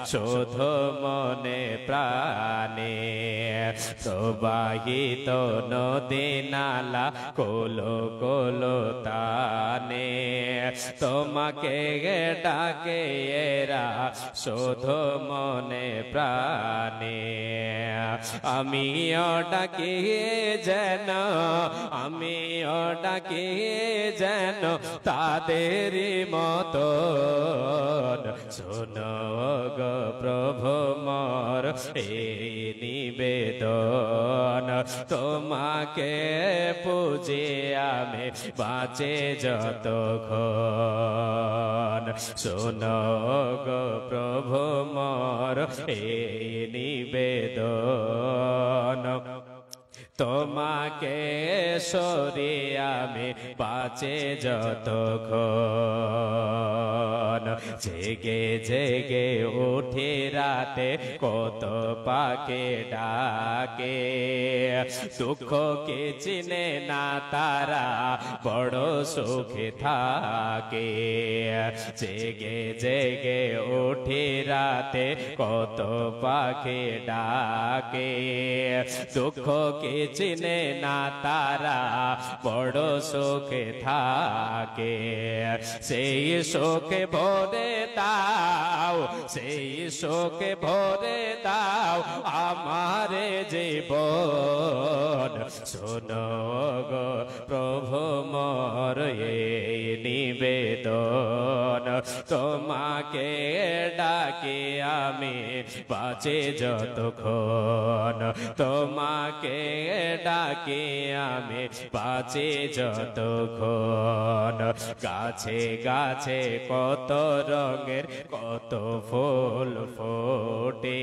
শুধু মনে প্রাণে প্রবাহিত নদী নালা কোলো কোলো তানে তোমাকে ডাকে এরা শুধু মনে প্রাণে আমিও ডাকি যেন আমিও ডাকি যেন তাদেরই মতন শোনো গো প্রভু মোর এই নিবেদন তোমাকে পুজে আমি বাঁচে যতক্ষণ শোনো গো প্রভু মোর এই নিবেদন তোমাকে সরিয়ে আমি বাঁচে যতক্ষণ জেগে জেগে উঠে রাতে কত পাকে ডাকে দুঃখকে চিনে না তারা বড় সুখে থাকে জেগে জেগে উঠে রাতে কত পাকে ডাকে দুঃখকে চিনে না তারা বড় সুখে থাকে সেই শোকে ভরে দাও সেই শোকে ভরে দাও আমারে জীবন শোনো গো প্রভু মোর এই নিবেদন তোমাকে ডাকি আমি বাঁচে যতক্ষণ তোমাকে ডাকি আমি বাঁচে যতক্ষণ গাছে গাছে কত রঙের কত ফুল ফোটে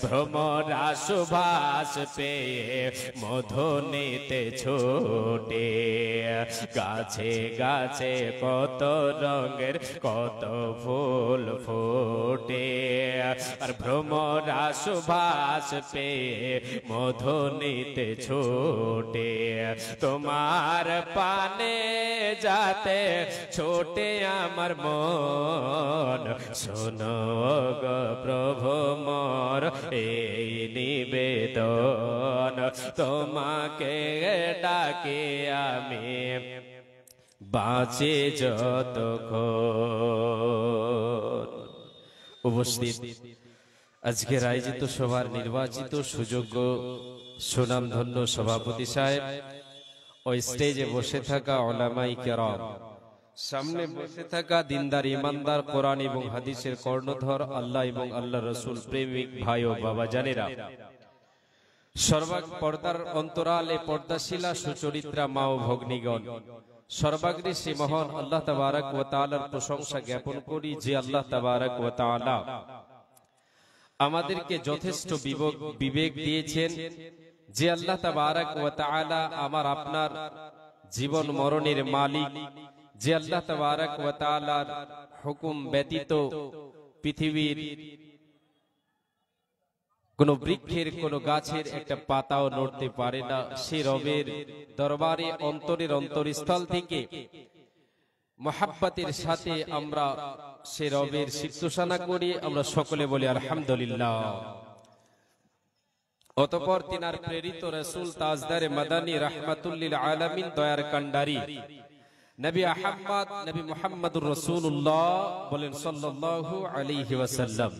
ভ্রমরা সুবাস পেয়ে মধু নিতে ছোটে গাছে গাছে কত রঙের কত ফুল ফোটে আর ভ্রমরা সুবাস পেয়ে মধু নিতে ছোটে তোমার পানে যাতে ছোটে আমার মন শোনো গো প্রভু মোর এই নিবেদন তোমাকে ডাকি আমি বাঁচে যতক্ষণ উপস্থিত আজকের আয়োজিত সভার নির্বাচিত সুযোগ্য সুনামধন্য সভাপতি সাহেব ও স্টেজে বসে থাকা উলামায়ে কেরাম সামনে বসে থাকা দিনদার ইমানদার কোরআন এবং হাদিসের কর্ণধর আল্লাহ এবং আল্লাহ রাসূল প্রেমিক ভাই ও বাবা জানেরা সর্বাগ পর্দার অন্তরালে পর্দাশীলা সুচরিত্রা মা ও ভগ্নীগণ সর্বাগ্রে সে মহান আল্লাহ তাবারক ওয়া তাআলার প্রশংসা জ্ঞাপন করি যে আল্লাহ তাবারক ওয়া তাআলা আমাদেরকে যথেষ্ট বিবেক দিয়েছেন যে আল্লাহ তাবারক ওয়া তাআলা আমার আপনার জীবন মরণের মালিক যে আল্লাহ তাবারক ওয়া তাআলার হুকুম ব্যতীত পৃথিবীর কোন বৃক্ষের কোন গাছের একটা পাতাও নড়তে পারে না সে রবের দরবারে অন্তরের অন্তরস্থল থেকে মহাব্বতের সাথে আমরা সে রবের সিফতোষণা করি আমরা সকলে বলি আলহামদুলিল্লাহ অতঃপর তিনার প্রেরিত রাসূল তাজদারে মাদানী রাহমাতুল লিল আলামিন দয়ার কান্ডারি নবী আহমদ নবী মুহাম্মদুর রাসূলুল্লাহ বলেন সাল্লাল্লাহু আলাইহি ওয়াসাল্লাম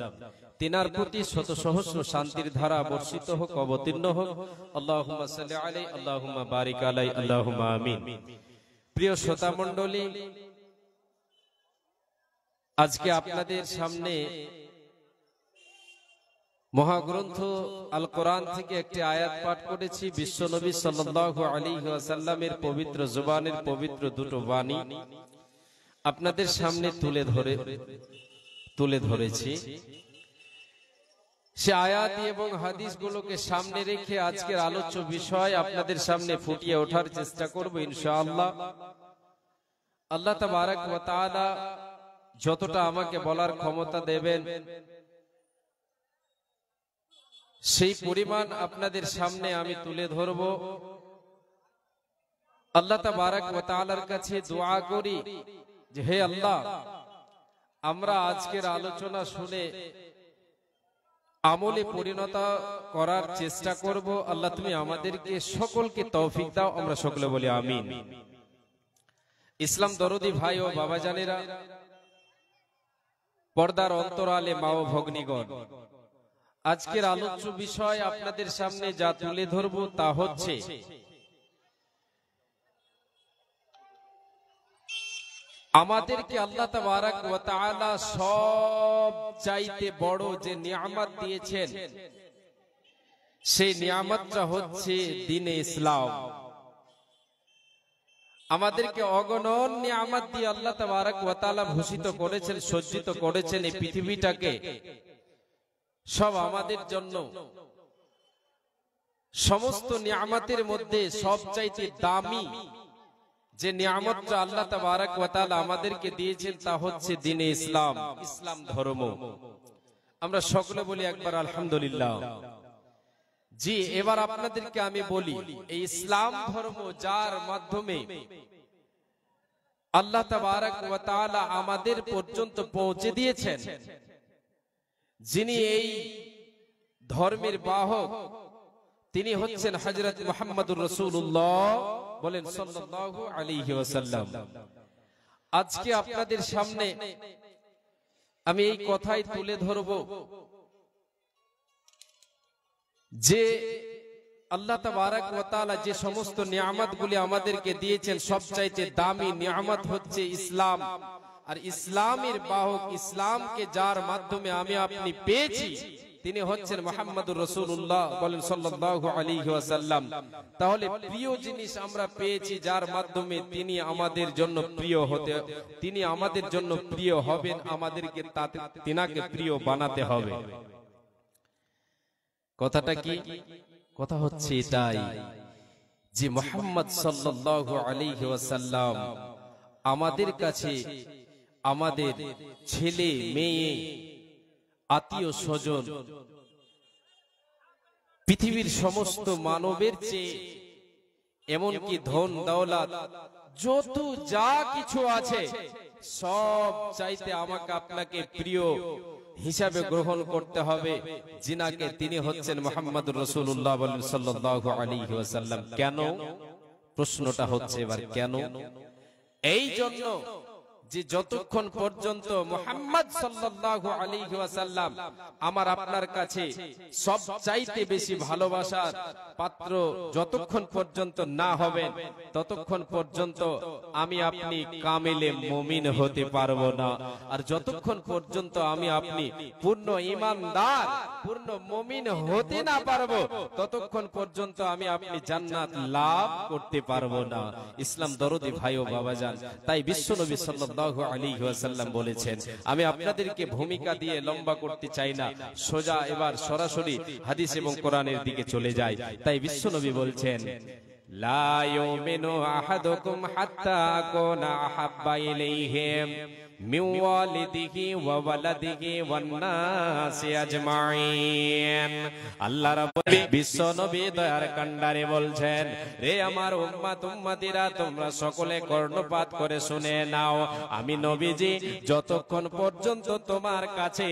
তিনার প্রতি শত সহস্র শান্তির ধারা বর্ষিত হোক অবতীর্ণ হোক আল্লাহুম্মা সাল্লি আলাইহি আল্লাহুম্মা বারিক আলাইহি আল্লাহুম্মা আমিন প্রিয় শ্রোতা মণ্ডলী আজকে আপনাদের সামনে মহাগ্রন্থ আল কোরআন থেকে একটি আয়াত পাঠ করেছি বিশ্বনবী সাল্লাল্লাহু আলাইহি ওয়াসাল্লামের পবিত্র জবানের পবিত্র দুটো বাণী আপনাদের সামনে তুলে ধরেছি সে আয়াত এবং হাদিসগুলোকে সামনে রেখে আজকের আলোচ্য বিষয় আপনাদের সামনে ফুটিয়ে ওঠার চেষ্টা করব ইনশাআল্লাহ আল্লাহ তাবারক ওয়া তাআলা যতটা আমাকে বলার ক্ষমতা দেবেন সেই পরিমাণ আপনাদের সামনে আমি তুলে ধরব আল্লাহ তাবারক ওয়া তাআলার কাছে দোয়া করি যে হে আল্লাহ আমরা আজকের আলোচনা শুনে আমলে পরিণত করার চেষ্টা করব। আল্লাহ তুমি আমাদেরকে সকলকে তৌফিক দাও, আমরা সকলে বলি আমিন। ইসলাম দরদি ভাই ও বাবা জানেরা, পর্দার অন্তরালে মা ও ভগ্নীগণ, আজকের আলোচ্য বিষয় আপনাদের সামনে যা তুলে ধরব তা হচ্ছে আমাদেরকে আল্লাহ তাবারাক ওয়া তাআলা সব চাইতে বড় যে নিয়ামত দিয়েছেন, সেই নিয়ামতটা হচ্ছে দ্বীনে ইসলাম। আমাদেরকে অগণন নিয়ামত দিয়ে আল্লাহ তাবারাক ওয়া তাআলা ভূষিত করেছেন, সজ্জিত করেছেন এই পৃথিবীটাকে সব আমাদের জন্য। সমস্ত নিয়ামতের মধ্যে সবচাইতে দামি যে নিয়ামতটা আল্লাহ তাবারাক ওয়া তাআলা আমাদেরকে দিয়েছেন তা হচ্ছে দ্বীনে ইসলাম, ইসলাম ধর্ম। আমরা সকলে বলি একবার আলহামদুলিল্লাহ। জি, এবার আপনাদেরকে আমি বলি, এই ইসলাম ধর্ম যার মাধ্যমে আল্লাহ তাবারাক ওয়া তাআলা আমাদের পর্যন্ত পৌঁছে দিয়েছেন, যিনি এই ধর্মের বাহক, তিনি হচ্ছেন হযরত মুহাম্মদুর রাসূলুল্লাহ, বলেন সাল্লাল্লাহু আলাইহি ওয়াসাল্লাম। আজকে আপনাদের সামনে আমি এই কথাই তুলে ধরব যে আল্লাহ তাবারাক ওয়া তাআলা যে সমস্ত নিয়ামতগুলি আমাদেরকে দিয়েছেন, সবচাইতে দামি নিয়ামত হচ্ছে ইসলাম। আর ইসলামের বাহক, ইসলামকে যার মাধ্যমে আমি আপনি পেয়েছি, তিনি হচ্ছেন মুহাম্মদুর রাসূলুল্লাহ, বলেন সাল্লাল্লাহু আলাইহি ওয়াসাল্লাম। তাহলে প্রিয় জিনিস আমরা পেয়েছি যার মাধ্যমে তিনি আমাদের জন্য প্রিয় হতে, তিনি আমাদের জন্য প্রিয় হবেন, আমাদেরকে তিনাকে প্রিয় বানাতে হবে। কথাটা কি? কথা হচ্ছে এটাই যে মুহাম্মদ সাল্লাল্লাহু আলাইহি ওয়াসাল্লাম আমাদের কাছে আমাদের ছেলে মেয়ে, আত্মীয় স্বজন, পৃথিবীর সমস্ত মানবের চেয়ে, এমনকি ধন দৌলত যত যা কিছু আছে সব চাইতে আমাকে আপনাকে প্রিয় হিসাবে গ্রহণ করতে হবে, যিনাকে তিনি হচ্ছেন মুহাম্মদুর রাসূলুল্লাহ, বলেন সাল্লাল্লাহু আলাইহি ওয়াসাল্লাম। কেন? প্রশ্নটা হচ্ছে এবার কেন? এই জন্য যে যতক্ষণ পর্যন্ত মুহাম্মদ সাল্লাল্লাহু আলাইহি ওয়াসাল্লাম আমার আপনার কাছে সবচাইতে বেশি ভালোবাসার পাত্র যতক্ষণ পর্যন্ত না হবেন, ততক্ষণ পর্যন্ত আমি আপনি কামিলে মুমিন হতে পারবো না। আর যতক্ষণ পর্যন্ত আমি আপনি পূর্ণ ঈমানদার, পূর্ণ মুমিন হতে না পারবো, ততক্ষণ পর্যন্ত আমি আপনি জান্নাত লাভ করতে পারবো না। ইসলাম দরদি ভাই ও বাবাজান, তাই বিশ্বনবী সাল্লাল্লাহু আলাইহি ওয়াসাল্লাম বলেছেন, আমি আপনাদেরকে ভূমিকা দিয়ে লম্বা করতে চাই না, সোজা এবার সরাসরি হাদিস এবং কোরআনের দিকে চলে যায়। তাই বিশ্বনবী বলছেন, লা ইউমিনু আহাদুকুম হাত্তা আকুনা আহাব্বা ইলাইহি মিন ওয়ালিদিহি ওয়া ওয়ালাদিহি ওয়ান নাসি আজমাইন। আল্লাহ রাব্বুল বিশ্বনবী দয়ার কান্ডারে বলছেন, রে আমার উম্মত উম্মতিরা, তোমরা সকলে কর্ণপাত করে শুনে নাও, আমি নবীজি যতক্ষণ পর্যন্ত তোমার কাছে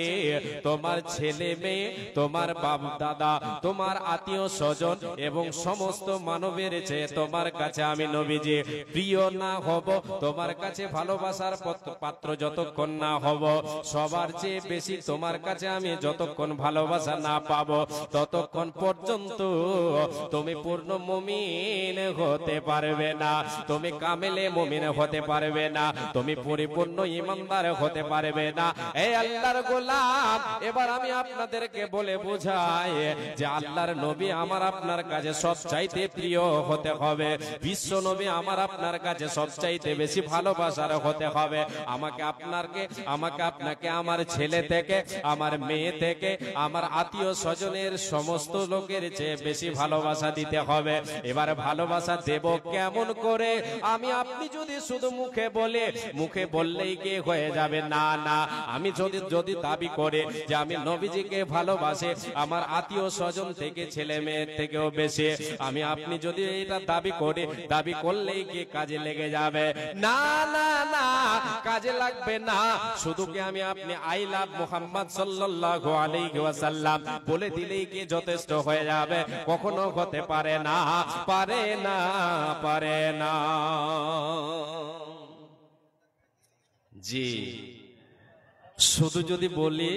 তোমার ছেলে মেয়ে, তোমার বাপ দাদা, তোমার আত্মীয় স্বজন এবং সমস্ত মানবের চেয়ে তোমার কাছে আমি নবীজি প্রিয় না হব, তোমার কাছে ভালোবাসার পাত্র যতক্ষণ না হব, সবার চেয়ে বেশি তোমার কাছে আমি যতক্ষণ ভালোবাসা না পাবো, ততক্ষণ পর্যন্ত তুমি পূর্ণ মুমিন হতে পারবে না, তুমি কামেলে মুমিন হতে পারবে না, তুমি পরিপূর্ণ ঈমানদার হতে পারবে না। এই আল্লাহর গোলাম, এবার আমি আপনাদেরকে বলে বোঝাই যে আল্লাহর নবী আমার আপনার কাছে সবচাইতে প্রিয় হতে হবে, বিশ্ব নবী আমার আপনার কাছে সবচাইতে বেশি ভালোবাসার হতে হবে। আমাকে আপনাকে আমার ছেলে থেকে, আমার মেয়ে থেকে, আমার আত্মীয় স্বজনের সমস্ত লোকের চেয়ে বেশি ভালোবাসা দিতে হবে। এবার ভালোবাসা দেব কেমন করে? আমি আপনি যদি শুধু মুখে বললেই কি হয়ে যাবে? না না, আমি যদি দাবি করে যে আমি নবীজিকে ভালোবাসি, আমার আত্মীয় স্বজন থেকে, ছেলে মেয়ের থেকেও বেশি, আমি আপনি যদি এটা দাবি করলেই কি কাজে লেগে যাবে? না না না, কাজে লাগবে লাগবে না, শুধু কি আমি আপনি আই লাভ মুহাম্মদ সাল্লাল্লাহু আলাইহি ওয়াসাল্লাম বলে দিলেই কি যথেষ্ট হয়ে যাবে? কখনো হতে পারে না, পারে না, পারে না। জি, শুধু যদি বলি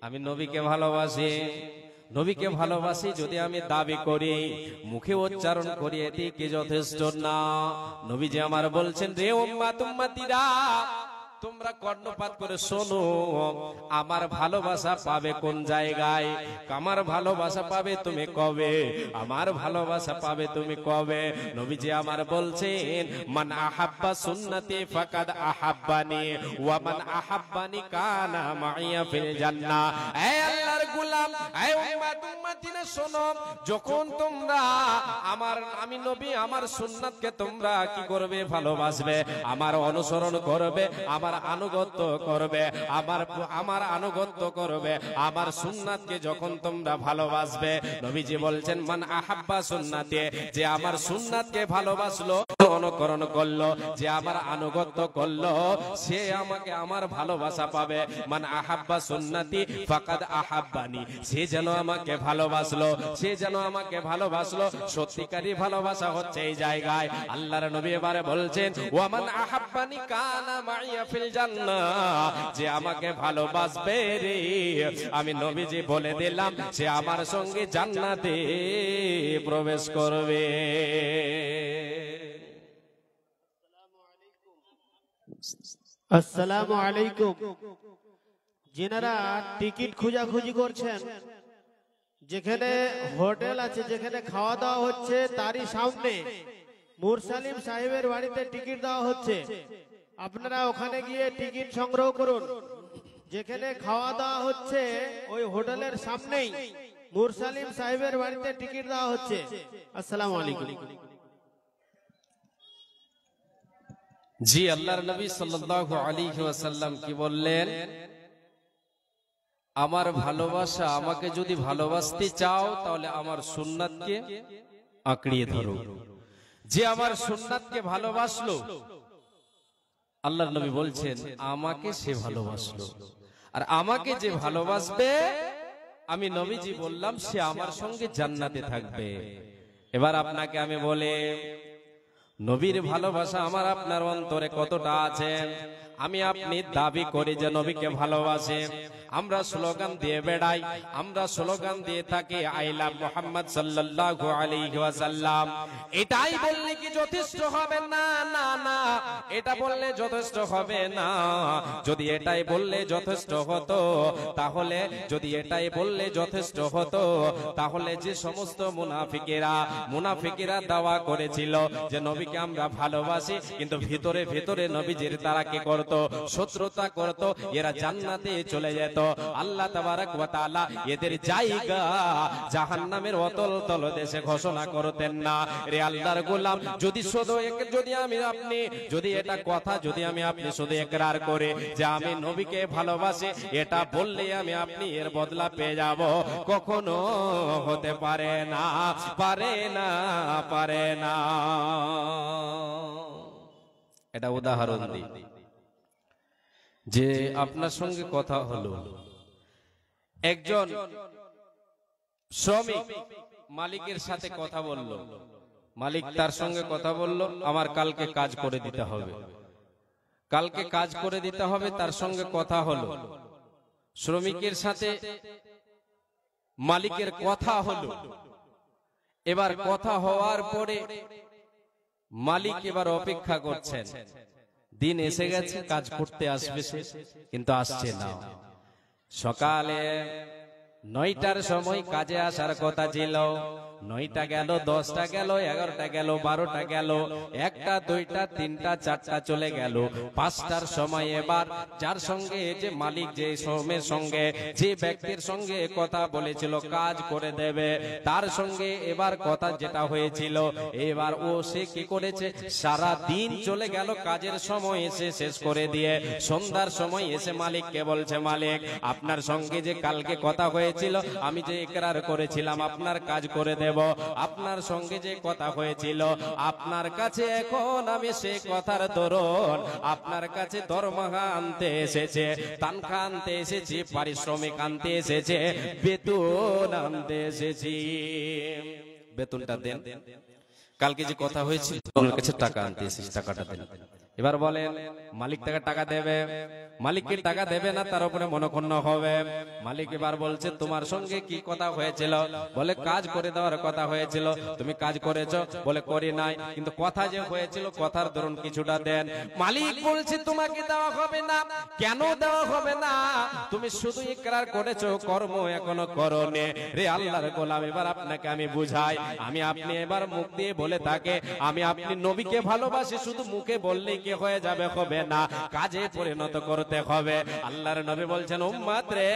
আমি নবীকে ভালোবাসি, নবীকে ভালোবাসি যদি আমি দাবি করি, মুখে উচ্চারণ করি, এটি কি যথেষ্ট না? নবীজি আমার বলছেন, রে উম্মাত উম্মতিরা, তোমরা কর্ণপাত করে শোনো, আমার ভালোবাসা পাবে কোন জায়গায়? আমার ভালোবাসা পাবে তুমি কবে? আমার ভালোবাসা পাবে তুমি কবে? নবীজি আমার বলছেন, মান আহাব্বা সুন্নতি ফাকাদ আহাব্বানি ওয়া মান আহাব্বানি কানা মাইয়া ফিল জান্নাহ। হে আল্লাহর গোলাম, হে উম্মত উম্মতিরা শোনো, যখন তোমরা আমি নবী আমার সুন্নাতকে তোমরা কি করবে? ভালোবাসবে, আমার অনুসরণ করবে, আমার আনুগত্য করবে, আমার আনুগত্য করবে, আমার সুন্নাতকে যখন তোমরা ভালোবাসবে, নবীজি বলছেন, মান আহাব্বা সুন্নাতি, যে আমার সুন্নাতকে ভালোবাসলো, অনুকরণ করলো, যে আমার আনুগত্য করলো, সে আমাকে আমার ভালোবাসা পাবে। মান আহাব্বা সুন্নাতি ফাকাদ আহাব্বানি, সে যেন আমাকে ভালোবাসলো, সে যেন আমাকে ভালোবাসলো। সত্যিকারই ভালোবাসা হচ্ছে এই জায়গায়। আল্লাহর নবী এবারে বলছেন, ওয়া মান আহাব্বানি কানা মাইয়া ফিল জান্নাহ, যে আমাকে ভালোবাসবে রে, আমি নবীজি বলে দিলাম, সে আমার সঙ্গে জান্নাতে প্রবেশ করবে। আসসালামু আলাইকুম। যিনারা টিকিট খোঁজাখুঁজি করছেন, যেখানে হোটেল আছে, যেখানে খাওয়া দাওয়া হচ্ছে, তারই সামনে মুরসালিম সাহেবের বাড়িতে টিকিট দেওয়া হচ্ছে। আপনারা ওখানে গিয়ে টিকিট সংগ্রহ করুন। যেখানে খাওয়া দাওয়া হচ্ছে ওই হোটেলের সামনেই মুরসালিম সাহেবের বাড়িতে টিকিট দেওয়া হচ্ছে। আসসালামু আলাইকুম। জি, আল্লাহর নবী সাল্লাল্লাহু আলাইহি ওয়াসাল্লাম কি বললেন? আমার ভালোবাসা, আমাকে যদি ভালোবাসতে চাও তাহলে আমার সুন্নাতকে আঁকড়িয়ে ধরো। যে আমার সুন্নাতকে ভালোবাসলো, আল্লাহর নবী বলছেন, আমাকে সে ভালোবাসলো। আর আমাকে যে ভালোবাসবে, আমি নবীজি বললাম, সে আমার সঙ্গে জান্নাতে থাকবে। এবার আপনাকে আমি বলে, নবীর ভালোবাসা আমার আপনার অন্তরে কতটা আছে? আমি আপনি দাবি করি যে নবীকে ভালোবাসে, আমরা স্লোগান দিয়ে বেড়াই, আমরা স্লোগান দিয়ে থাকি, আই লাভ মুহাম্মদ সাল্লাল্লাহু আলাইহি ওয়াসাল্লাম। এটাই বললে কি যথেষ্ট হবে? না, না, না, এটা বললে যথেষ্ট হবে না। যদি এটাই বললে যথেষ্ট হতো, তাহলে যদি এটাই বললে যথেষ্ট হতো, তাহলে যে সমস্ত মুনাফিকেরা দাওয়া করেছিল যে নবীকে আমরা ভালোবাসি, কিন্তু ভিতরে ভিতরে নবীজির তারা কি করত? শত্রুতা করত, এরা জান্নাতে চলে যেত। আল্লাহ তাবারক ওয়া তাআলা এদের জায়গা জাহান্নামের অতল তলদেশে ঘোষণা করতেন না। রে আল্লাহর গোলাম, যদি আমি আপনি যদি এটা কথা যদি আমি আপনি শুধু ইকরার করে যে আমি নবীকে ভালোবাসি, এটা বললে আমি আপনি এর বদলা পেয়ে যাব, কখনো হতে পারে না, পারে না, পারে না। এটা উদাহরণ দিই যে আপনার সঙ্গে কথা হলো, একজন শ্রমিক মালিকের সাথে কথা বলল, মালিক তার সঙ্গে কথা বলল, আমার কালকে কাজ করে দিতে হবে, কালকে কাজ করে দিতে হবে। তার সঙ্গে কথা হলো, শ্রমিকের সাথে মালিকের কথা হলো। এবার কথা হওয়ার পরে মালিক এবার অপেক্ষা করছেন, দিন এসে গেছে, কাজ করতে আসবে সে, কিন্তু আসছে না। সকালে 9টার সময় কাজে আসার কথা ছিল, 9টা গেল, 10টা গেল, 11টা গেল, 12টা গেল, 1টা 2টা 3টা 4টা চলে গেল। 5টার সময় এবার যার সঙ্গে যে মালিক যে শ্রমের সঙ্গে যে ব্যক্তির সঙ্গে কথা বলেছিল কাজ করে দেবে, তার সঙ্গে এবার কথা যেটা হয়েছিল, এবার সে কি করেছে, সারা দিন চলে গেল, কাজের সময় এসে শেষ করে দিয়ে সন্ধ্যার সময় এসে মালিককে বলছে, মালিক আপনার সঙ্গে যে কালকে কথা হয়েছিল, আমি যে ইকরার করেছিলাম আপনার কাজ করে দেব, দেব। আপনার সঙ্গে যে কথা হয়েছিল আপনার কাছে এখন আমি সেই কথার দরুন আপনার কাছে দরমাহা আনতে এসেছে, তানখা আনতে এসেছি, পারিশ্রমিক আনতে এসেছে, বেতন আনতে এসেছি। বেতনটা দেন। কালকে যে কথা হয়েছিল ওনার কাছে টাকা আনতে এসেছি, টাকাটা দেন। এবার বলেন মালিক তাকে টাকা দেবে, মালিককে টাকা দেবে না, তার উপরে মনক্ষুণ্ণ হবে। মালিক এবার বলছে তোমার সঙ্গে কি কথা হয়েছিল? বলে কাজ করে দেওয়ার কথা হয়েছিল। তুমি কাজ করেছো? বলে করি নাই, কিন্তু কথা যে হয়েছিল কথার দরুন কিছুটা দেন। মালিক বলছে তোমাকে দেওয়া হবে না। কেন দেওয়া হবে না? তুমি শুধু ইকরার করেছো, কর্ম এখনো করোনি। রে আল্লাহর গোলাম, এবার আপনাকে আমি বুঝাই। আমি আপনি এবার মুখ দিয়ে বলে থাকে আমি আপনি নবীকে ভালোবাসি, শুধু মুখে বললেই কি হয়ে যাবে? হবে না, কাজে পরিণত করতে হবে। আল্লাহর নবী বলছেন উম্মত রে,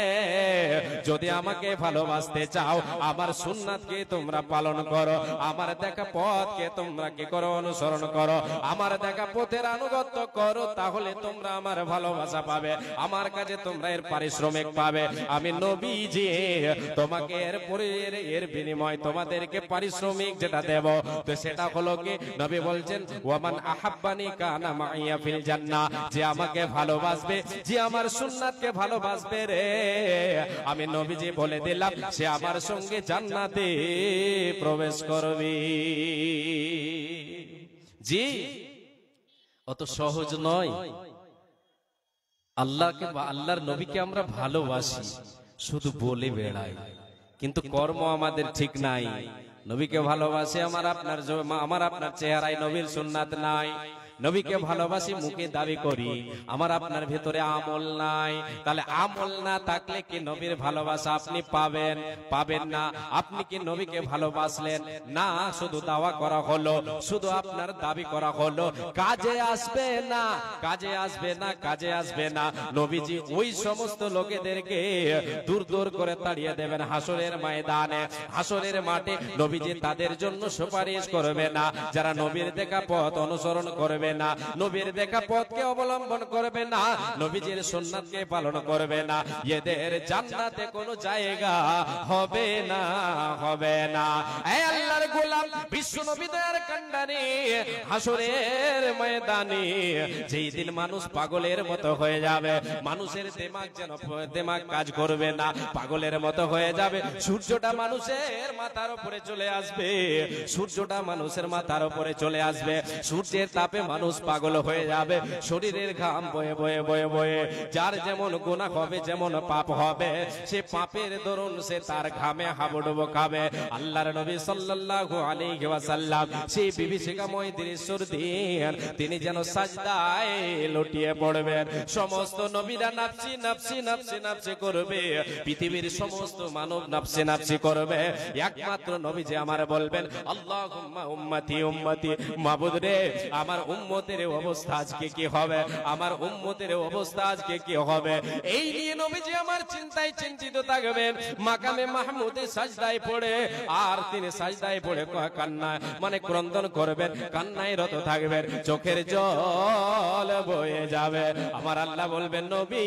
যদি আমাকে ভালোবাসতে চাও আমার সুন্নাতকে তোমরা পালন করো, আমার দেখা পথকে তোমরা কি করো? অনুসরণ করো। আমার দেখা পথের আনুগত্য করো, তাহলে তোমরা আমার ভালোবাসা পাবে, আমার কাছে তোমরা এর পারিশ্রমিক পাবে। আমি নবীজি তোমাকে এর বিনিময় তোমাদেরকে পারিশ্রমিক যেটা দেব, তো সেটা হলো কি? নবী বলছেন ওয়ামান আহাব্বানি কানা মাইয়া ফিল জান্নাহ, যে আমাকে ভালোবাসবে, যে আমার সুন্নাতকে ভালোবাসবে রে, আমি নবীজি বলে দিলাম সে আমার সঙ্গে জান্নাতে প্রবেশ করবে। জি, অত সহজ নয়। আল্লাহকে বা আল্লাহর নবীকে আমরা ভালোবাসি, শুধু বলে বেড়াই, কিন্তু কর্ম আমাদের ঠিক নাই। নবীকে ভালোবাসে আমার আপনার চেহারায় নবীর সুন্নাত নাই। নবীকে ভালোবাসি মুখে দাবি করি, আমার আপনার ভেতরে আমল নাই। তাহলে আমল না থাকলে কি নবীর ভালোবাসা আপনি পাবেন? পাবেন না। আপনি কি নবীকে ভালোবাসলেন? না, শুধু দাওয়া করা হলো, শুধু আপনার দাবি করা হলো, কাজে আসবে না, কাজে আসবে না, কাজে আসবে না। নবীজি ওই সমস্ত লোকেদেরকে দূর দূর করে তাড়িয়ে দেবেন হাসরের ময়দানে, হাসরের মাঠে। নবীজি তাদের জন্য সুপারিশ করবে না যারা নবীর দেখা পথ অনুসরণ করবে না, নবীর দেখা পথকে অবলম্বন করবে না, নবীজির সুন্নাতকে পালন করবে না। এদের জান্নাতে কোনো জায়গা হবে না, হবে না। এই আল্লাহর গোলাম বিশ্ব নবী দয়ার কান্ডারি হাসরের ময়দানে যেই দিন মানুষ পাগলের মতো হয়ে যাবে, মানুষের দিমাগ কাজ করবে না, পাগলের মতো হয়ে যাবে। সূর্যটা মানুষের মাথার উপরে চলে আসবে, সূর্যটা মানুষের মাথার উপরে চলে আসবে। সূর্যের তাপে মানুষ পাগল হয়ে যাবে, শরীরের ঘাম বয়ে বয়ে বয়ে বয়ে। যার যেমন গুনাহ হবে, যেমন পাপ হবে, সে পাপের দরুন সে তার ঘামে হাবুডুবু খাবে। আল্লাহর নবী সাল্লাল্লাহু আলাইহি ওয়াসাল্লাম সেই বিভীষিকাময় দৃশ্যের দিন তিনি যেন সাজদায় লুটিয়ে পড়বেন। সমস্ত নবীরা নাফসি নাফসি নাফসি নাফসি করবে, পৃথিবীর সমস্ত মানব নাফসি নাফসি করবে। একমাত্র নবী যে আমার বলবেন আল্লাহুম্মা উম্মতি উম্মতি, মাবুদ রে আমার উম্মতের অবস্থা আজকে কি হবে, আমার উম্মতের অবস্থা আজকে কি হবে। এই নিয়ে নবীজি আমার চিন্তায় চিন্তিত থাকবেন। মাকামে মাহমুদে সাজদায় পড়ে, আর তিনি সাজদায় পড়ে কান্নায় মানে ক্রন্দন করবেন, কান্নায় রত থাকবেন, চোখের জল বয়ে যাবে। আমার আল্লাহ বলবেন নবী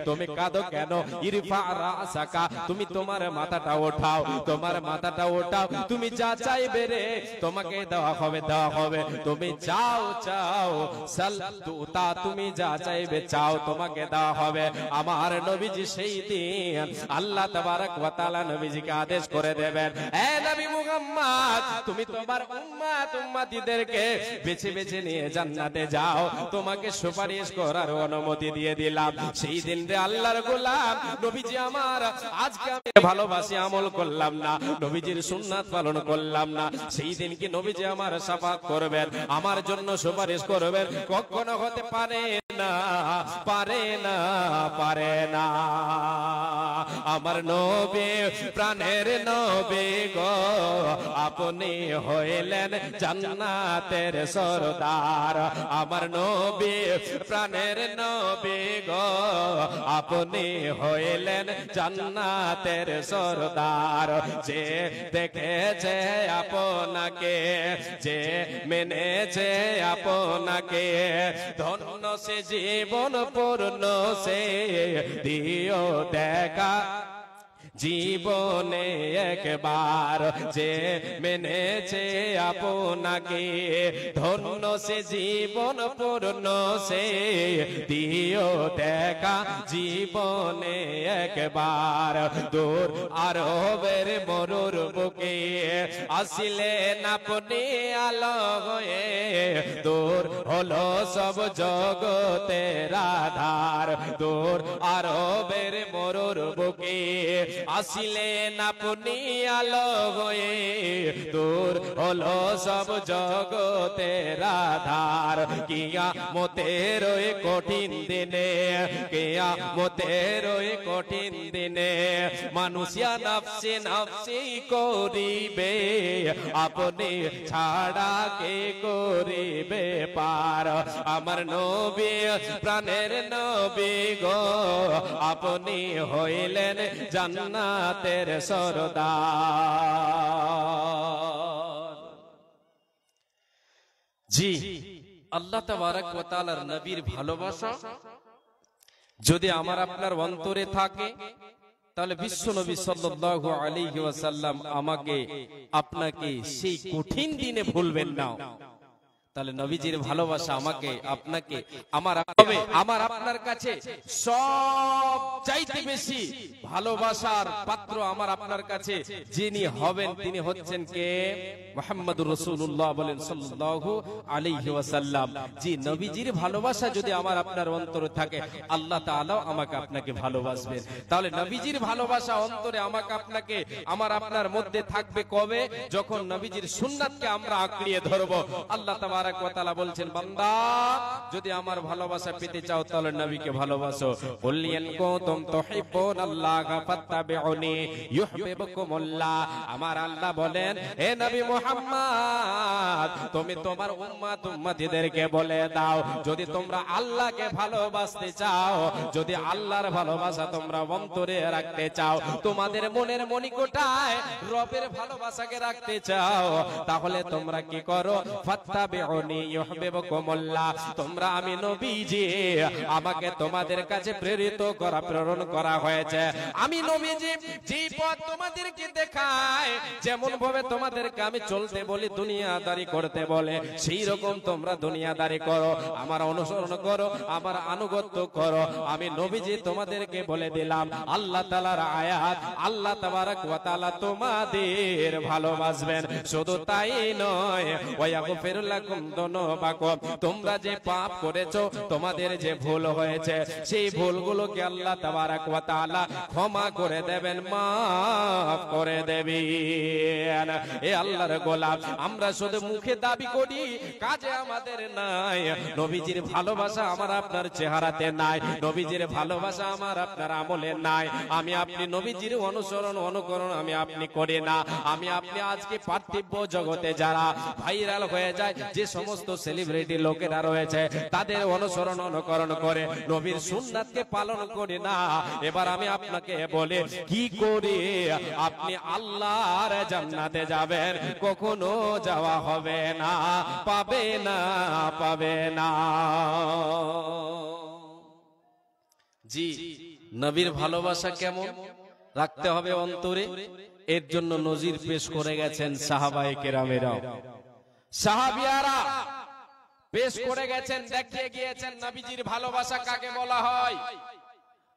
তুমি কাঁদো কেন? ইরফা রাসাকা, তুমি তোমার মাথাটা ওঠাও, তোমার মাথাটা ওঠাও, তুমি যা চাইবে রে তোমাকে দেওয়া হবে, দেওয়া হবে। তুমি চাও চাও সাল তুতা, তুমি যা চাইবে চাও তোমাকে দেওয়া হবে। আমার নবীজি সেই দিন আল্লাহ তাবারক ওয়া তাআলা নবীজিকে আদেশ করে দেবেন, এ নবী মুহাম্মদ তুমি তোমার উম্মত উম্মতিদেরকে বেছে বেছে নিয়ে জান্নাতে যাও, তোমাকে সুপারিশ করার অনুমতি দিয়ে দিলাম। সেই দিন রে আল্লাহর গোলাম নবীজি আমার আজকে আমি ভালোবাসি আমল করলাম না, নবীজির সুন্নাত পালন করলাম না, সেই দিন কি নবীজি আমার শাফাত করবেন, আমার জন্য সুপারিশ করবেন? কখনো হতে পারে না, পারে না, পারে না। আমার নবী প্রাণের নবী গো, আপনি হইলেন জান্নাতের সরদার। আমার নবী প্রাণের নবী গো, আপনি হইলেন জান্নাতের সরদার। যে দেখেছে আপনাকে, যে মেনেছে আপনাকে, ধন্য সে জীবন পূর্ণ সে দিও দেখা, জীবনে একবার যে মেনেছে আপনাকে, ধন্য সে জীবন পূর্ণ সে দিও দেখা জীবনে একবার। দূর আরবের মরুর বুকে আসিলেন আপনি আলো হয়ে, দূর হলো সব জগতের আধার। দূর আরবের মরুর বুকে আসিলেন আপনি আলো হয়ে, দূর হলো সব জগতের আধার। কিয়ামতের ওই কঠিন দিনে, কিয়ামতের ওই কঠিন দিনে মানুষিয়া নফসে নফসি করিবে, আপনি ছাড়া কে করিবে পার। আমার নবী প্রাণের নবী গো, আপনি হইলেন জান্নাতের সরদার। জি, আল্লাহ তাবারক ওয়া তাআলার নবীর ভালোবাসা যদি আমার আপনার অন্তরে থাকে, তাহলে বিশ্ব নবী সাল্লাল্লাহু আলাইহি ওয়াসাল্লাম আমাকে আপনাকে সেই কঠিন দিনে ভুলবেন না। তাহলে নবীজির ভালোবাসা আমাকে আপনাকে আমার আপনার কাছে সব চাইতে বেশি ভালোবাসার পাত্র আমার আপনার কাছে যিনি হবেন তিনি হচ্ছেন কে? মুহাম্মদুর রাসূলুল্লাহ বলেন সাল্লাল্লাহু আলাইহি ওয়াসাল্লাম। জি, নবীজির ভালোবাসা যদি আমার আপনার অন্তরে থাকে, আল্লাহ তাআলা আমাকে আপনাকে ভালোবাসবেন। তাহলে নবীজির ভালোবাসা অন্তরে আমাকে আপনাকে আমার আপনার মধ্যে থাকবে কবে? যখন নবীজির সুন্নাতকে আমরা আঁকড়িয়ে ধরব। আল্লাহ তাবারক ওয়া তাআলা বলছেন, বান্দা যদি আমার ভালোবাসা পেতে চাও তাহলে নবীকে ভালোবাসো। কুল ইন কুনতুম তুহিব্বুনাল্লাহা ফাত্তাবিউনি ইউহিব্বুকুমুল্লাহ। আমার আল্লাহ বলেন, হে নবী মুহাম্মদ, তুমি তোমার উম্মতদেরকে বলে দাও, যদি তোমরা আল্লাহকে ভালোবাসতে চাও, যদি আল্লাহর ভালোবাসা তোমরা অন্তরে রাখতে চাও, তোমাদের মনের মনিকোঠায় রবের ভালোবাসাকে রাখতে চাও, তাহলে তোমরা কি করো? ফাত্তাবিউনি ইউহিব্বুকুমুল্লাহ। তোমরা আমি নবীজি, আমাকে তোমাদের কাছে প্রেরণ করা হয়েছে। আমি নবীজি যে পথ তোমাদেরকে দেখাই, যেমন ভাবে তোমাদেরকে আমি চলতে বলি, দুনিয়াদারি করতে বলে, সেই রকম তোমরা দুনিয়াদারি করো, আমার অনুসরণ করো, আমার আনুগত্য করো। আমি নবীজি তোমাদেরকে বলে দিলাম আল্লাহ তাআলার আয়াত, আল্লাহ তাবারক ওয়া তাআলা তোমাদের ভালোবাসবেন। শুধু তাই নয়, ওয়া ইয়াগফিরু লাকুম যুনুবাকুম। তোমরা যে পাপ করেছো, তোমাদের যে ভুল হয়েছে, সেই ভুলগুলোকে আল্লাহ তাবারক ওয়া তাআলা ক্ষমা করে দেবেন, মাফ করে দেবেন। এ আল্লাহর গোলাম, আমরা শুধু মুখে দাবি করি, কাজে আমাদের নাই। নবীজির ভালোবাসা আমার আপনার চেহারাতে নাই, নবীজির ভালোবাসা আমার আপনার আমলে নাই। আমি আপনি নবীজির অনুকরণ আমি আপনি করি না। আমি আপনি আজকে পার্থিব জগতে যারা ভাইরাল হয়ে যায়, যে সমস্ত সেলিব্রিটি লোকেরা রয়েছে, তাদের অনুকরণ করে নবীর সুন্নাতকে পালন করি না। এবার আমি আপনাকে বলে, কি করে আপনি আল্লাহর জান্নাতে যাবেন? কখনো যাওয়া হবে না, পাবে না, পাবে না। জি, নবীর ভালোবাসা কেমন রাখতে হবে অন্তরে, এর জন্য নজির পেশ করে গেছেন সাহাবায়ে কেরামেরা, সাহাবিয়ারা পেশ করে গেছেন, দেখিয়ে গিয়েছেন নবীজির ভালোবাসা কাকে বলা হয়,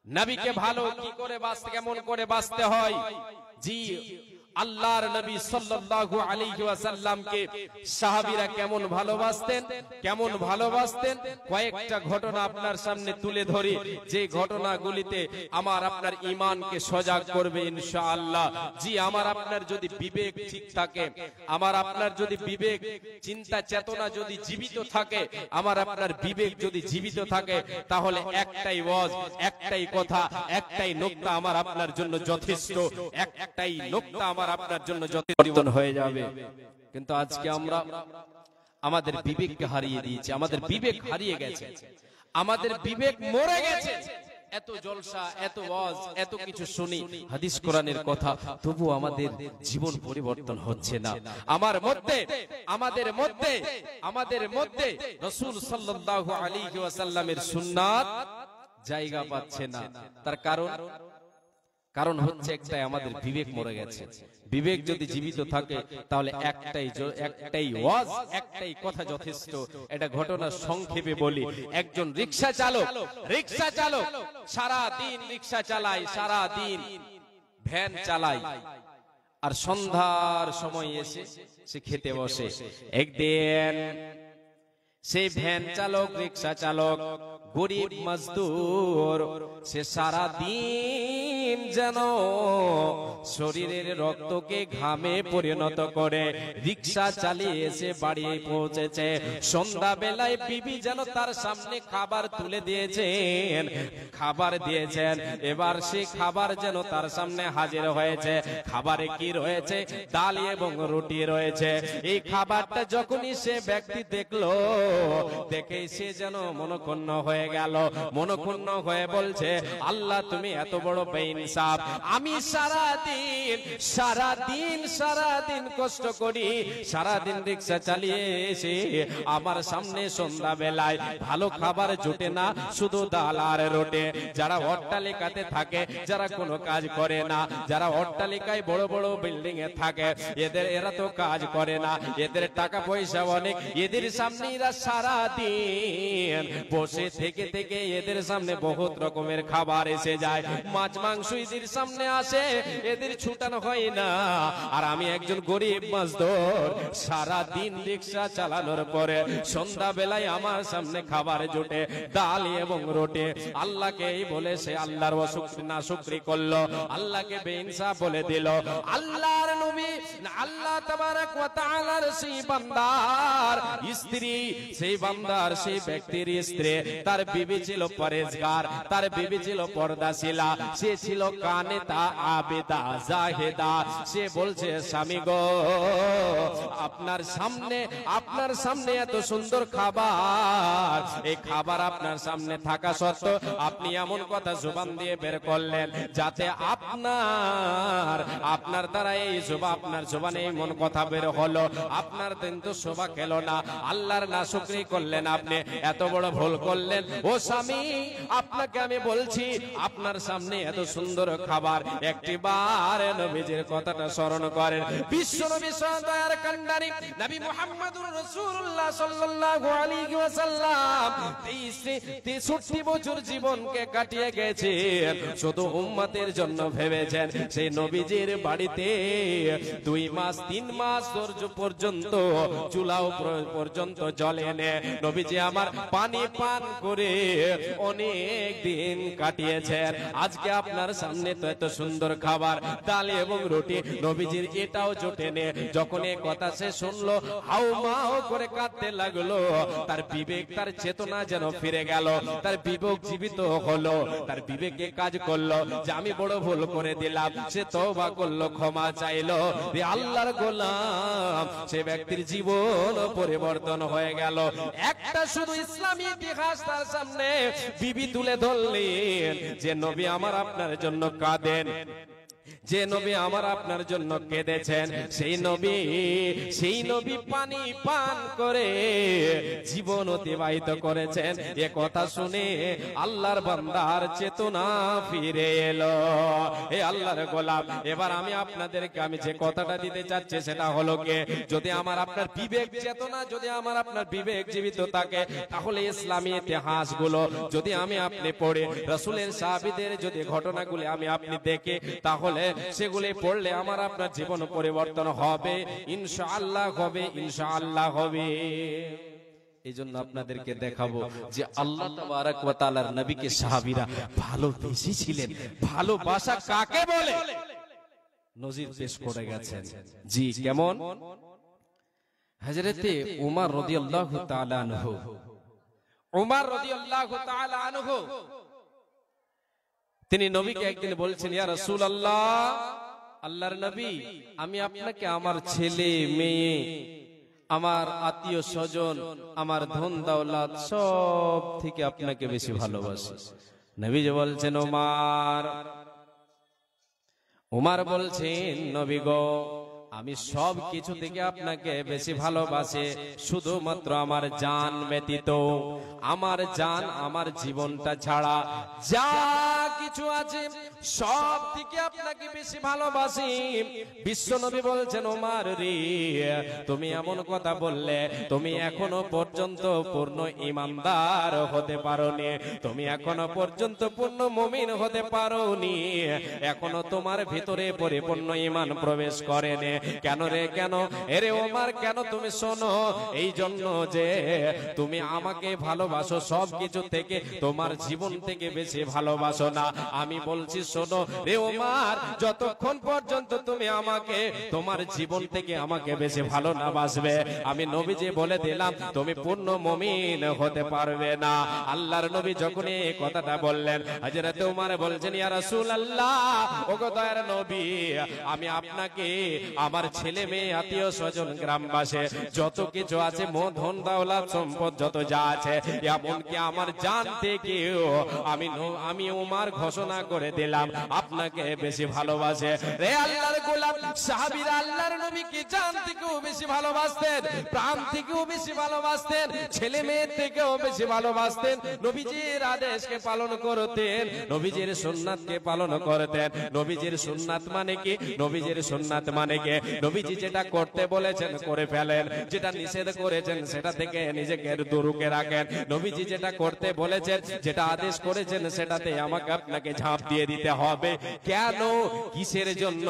নবীকে ভালো কি করে বাঁচতে, কেমন করে বাঁচতে হয়। জি, আল্লাহর নবী সাল্লাল্লাহু আলাইহি ওয়াসাল্লামকে সাহাবীরা কেমন ভালোবাসতেন, কেমন ভালোবাসতেন, কয়েকটা ঘটনা আপনার সামনে তুলে ধরি, যে ঘটনাগুলিতে আমার আপনার ঈমানকে সজাগ করবে ইনশাআল্লাহ। জি, আমার আপনার যদি বিবেক ঠিক থাকে, আমার আপনার যদি বিবেক চিন্তা চেতনা যদি জীবিত থাকে, আমার আপনার বিবেক যদি জীবিত থাকে, তাহলে একটাই ওয়াজ, একটাই কথা, একটাই নুকতা আমার আপনার জন্য যথেষ্ট, একটাই নুকতা আমার আপনার জন্য পরিবর্তন হয়ে যাবে। কিন্তু আজকে আমরা আমাদের বিবেককে হারিয়ে দিয়েছি, আমাদের বিবেক হারিয়ে গেছে, আমাদের বিবেক মরে গেছে। এত জলসা, এত ওয়াজ, এত কিছু শুনি হাদিস কোরআনের কথা, তবু আমাদের জীবন পরিবর্তন হচ্ছে না। আমাদের মধ্যে রাসূল সাল্লাল্লাহু আলাইহি ওয়াসাল্লামের সুন্নাত জায়গা পাচ্ছে না। তার কারণ কারণ হচ্ছে একটাই, আমাদের বিবেক মরে গেছে। বিবেক যদি জীবিত থাকে তাহলে একটাই ওয়াজ, একটাই কথা যথেষ্ট। এটা ঘটনা সংক্ষেপে বলি। একজন রিকশা চালক সারা দিন রিকশা চালায়, সারা দিন ভ্যান চালায়, আর সন্ধ্যার সময় এসে সে খেতে বসে। একদিন সেই ভ্যান চালক, রিকশা চালক, গরিব মজদুর, সে সারা দিন যেন শরীরের রক্তকে ঘামে পরিণত করে রিকশা চালিয়ে এসে বাড়ি পৌঁছেছে। সন্ধ্যা বেলায় বিবি যেন তার সামনে খাবার তুলে দিয়েছেন, এবার সে খাবার যেন তার সামনে হাজির হয়েছে। খাবারে কি রয়েছে? ডাল এবং রুটি রয়েছে। এই খাবারটা যখনই সে ব্যক্তি দেখলো, দেখে সে যেন মনক্ষুণ্ণ হয়ে গেল। মনক্ষুণ্ণ হয়ে বলছে, আল্লাহ তুমি এত বড় বেইনসাফ। আমি সারাদিন কষ্ট করি, সারাদিন রিকশা চালিয়ে এসে আমার সামনে সন্ধ্যা বেলায় ভালো খাবার জুটে না, শুধু ডাল আর রুটি। যারা অট্টালিকাতে থাকে, যারা কোনো কাজ করে না, যারা অট্টালিকায় বড় বড় বিল্ডিং এ থাকে, এরা তো কাজ করে না, এদের টাকা পয়সা অনেক, এদের সামনে এরা সারাদিন বসে থেকে এদের সামনে বহুত রকমের খাবার এসে যায়। মাছ মাংস এদের সামনে আসে, এদের ছুটানো হয় না। আর আমি একজন গরিব মজদুর, সারাদিন রিকশা চালানোর পরে সন্ধ্যা বেলায় আমার সামনে খাবার জুটে ডাল এবং রুটি। আল্লাহকে এই বলে সে আল্লাহর নাশুকরি করলো, আল্লাহকে বেইনসাফ বলে দিল। আল্লাহর নবী, আল্লাহ তাবারক ওয়া তাআলার সেই বান্দার স্ত্রী, সেই বান্দার সেই ব্যক্তির স্ত্রী, তার বিবি ছিল পরেজগার, তার বিবি ছিল পর্দাশীলা, সে ছিল কানেতা, আবেদা, জাহেদা। সে বলছে, স্বামী গো, আপনার সামনে এত সুন্দর খাবার, এই খাবার আপনার সামনে থাকা সত্ত্বেও আপনি এমন কথা জবান দিয়ে বের করলেন যাতে আপনার দ্বারা আপনার জবানে এমন কথা বের হলো, আপনার দিন তো শোভা খেল না, আল্লাহর নাশুকরি করলেন, আপনি এত বড় ভুল করলেন। ও স্বামী, আপনাকে আমি বলছি, আপনার সামনে এত সুন্দর খাবার, একটিবার নবীজির কথাটা স্মরণ করেন। বিশ্ব নবী দয়ার কান্ডারি নবী মুহাম্মদুর রাসূলুল্লাহ সাল্লাল্লাহু আলাইহি ওয়াসাল্লাম 63 বছর জীবনকে কাটিয়ে গেছেন, শুধু উম্মতের জন্য ভেবেছেন। সেই নবীজির বাড়িতে 2 মাস 3 মাস পর্যন্ত চুলাও পর্যন্ত জ্বলে না। নবীজি আমার পানি পান করে অনেক দিন কাটিয়েছেন। আজকে আপনার সামনে তো এত সুন্দর খাবার, ডাল এবং রুটি, নবীজির এটাও জোটে নে। যখন এই কথা সে শুনলো, হাউমাউ করে কাঁদতে লাগলো। তার বিবেক, তার চেতনা যেন ফিরে গেল, তার বিবেক জীবিত হলো, তার বিবেকে কাজ করলো যে আমি বড় ভুল করে দিলাম। সে তওবা করলো, ক্ষমা চাইলো, আল্লাহর গোলাম সে ব্যক্তির জীবন পরিবর্তন হয়ে গেল। একটা শুধু ইসলামী ইতিহাস তার সামনে বিবি তুলে ধরলেন, যে নবী আমার আপনার জন্য কাঁদেন, যে নবী আমার আপনার জন্য কেঁদেছেন, সেই নবী পানি পান করে জীবন অতিবাহিত করেছেন। এ কথা শুনে আল্লাহর বান্দার চেতনা ফিরে এলো। হে আল্লাহর গোলাম, এবার আমি আপনাদেরকে আমি যে কথাটা দিতে চাচ্ছি সেটা হলো কে, যদি আমার আপনার বিবেক চেতনা, যদি আমার আপনার বিবেক জীবিত থাকে, তাহলে ইসলামী ইতিহাসগুলো যদি আমি আপনি পড়ে, রাসূলের সাহাবীদের যদি ঘটনাগুলি আমি আপনি দেখে, তাহলে সেগুলি পড়লে আমার আপনার জীবন পরিবর্তন হবে, ইনশাআল্লাহ হবে, ইনশাআল্লাহ হবে। এই জন্য আপনাদেরকে দেখাবো যে আল্লাহ তাবারক ওয়া তাআলার নবীকে সাহাবীরা ভালোবেসে ছিলেন। ভালোবাসা কাকে বলে নজির পেশ করে গেছেন। জি, কেমন? হযরতে উমর রাদিয়াল্লাহু তাআলা আনহু, উমর রাদিয়াল্লাহু তাআলা আনহু তিনি নবীকে একদিন বলছেন, ইয়া রাসূলুল্লাহ, আল্লাহর নবী, আমি আপনাকে আমার ছেলে মেয়ে, আমার আত্মীয় স্বজন, আমার ধন দৌলত সব থেকে আপনাকে বেশি ভালোবাসি। নবীজি বলছেন, উমর বলছেন, নবী গো, আমি সব কিছু থেকে আপনাকে বেশি ভালোবাসি, শুধুমাত্র আমার জান ব্যতীত। আমার জান, আমার জীবনটা ছাড়া যা কিছু আছে সব থেকে আপনাকে বেশি ভালোবাসি। বিশ্বনবী বলছেন, ওমর রে, তুমি এমন কথা বললে, তুমি এখনো পর্যন্ত পূর্ণ ঈমানদার হতে পারোনি, তুমি এখনো পর্যন্ত পূর্ণ মুমিন হতে পারোনি, এখনো তোমার ভিতরে পরিপূর্ণ ঈমান প্রবেশ করেনি। কেন রে, কেন? এরে ওমর, কেন? তুমি শোনো, এই জন্য যে তুমি আমাকে ভালোবাসো সব কিছু থেকে, তোমার জীবন থেকে বেশি ভালোবাসো না। আমি বলছি শোনো রে ওমর, যতক্ষণ পর্যন্ত তুমি আমাকে তোমার জীবন থেকে আমাকে বেশি ভালো না বাসবে, আমি নবীজি বলে দিলাম তুমি পূর্ণ মুমিন হতে পারবে না। আল্লাহর নবী যখন এই কথাটা বললেন, হযরত ওমর বলছেন, ইয়া রাসূলুল্লাহ, ওগো দয়ার নবী, আমি আপনাকে আমার ছেলে মেয়ে আত্মীয় স্বজন গ্রামবাসী যত কিছু আছে, ধন দৌলত সম্পদ যত যা আছে, এমনকি আমার জান থেকেও আমি ওমর ঘোষণা করে দিলাম আপনাকে বেশি ভালোবাসে। রে আল্লাহর গোলাম, সাহাবীরা আল্লাহর নবীকে জান থেকেও বেশি ভালোবাসতেন, প্রাণ থেকেও বেশি ভালোবাসতেন, ছেলে মেয়ে থেকেও বেশি ভালোবাসতেন, নবীজির আদেশকে পালন করতেন, নবীজির সুন্নাতকে পালন করতেন। নবীজির সুন্নাত মানে কি? নবীজির সুন্নাত মানে কি? নবীজি যেটা করতে বলেছেন করে ফেলেন, যেটা নিষেধ করেছেন সেটা থেকে নিজেকে দূরে রাখেন। নবীজি যেটা করতে বলেছেন, যেটা আদেশ করেছেন, সেটাতে আমাকে আপনাকে ঝাঁপ দিয়ে দিতে হবে। কেন, কিসের জন্য?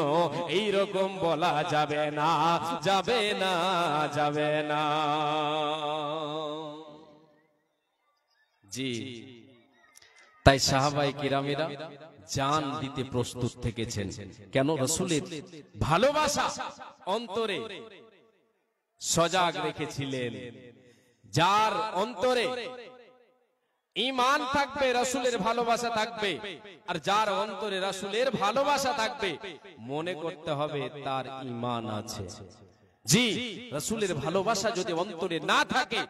এই রকম বলা যাবে না, যাবে না, যাবে না। জি, তাই সাহাবায়ে কিরামেরা জান দিতে প্রস্তুত থেকেছেন। কেন? রাসূলের ভালোবাসা অন্তরে সজাগ রেখেছিলেন। যার অন্তরে ঈমান থাকবে, রাসূলের ভালোবাসা থাকবে, আর যার অন্তরে রাসূলের ভালোবাসা থাকবে, মনে করতে হবে তার ঈমান আছে। জি, রাসূলের ভালোবাসা যদি অন্তরে না থাকে,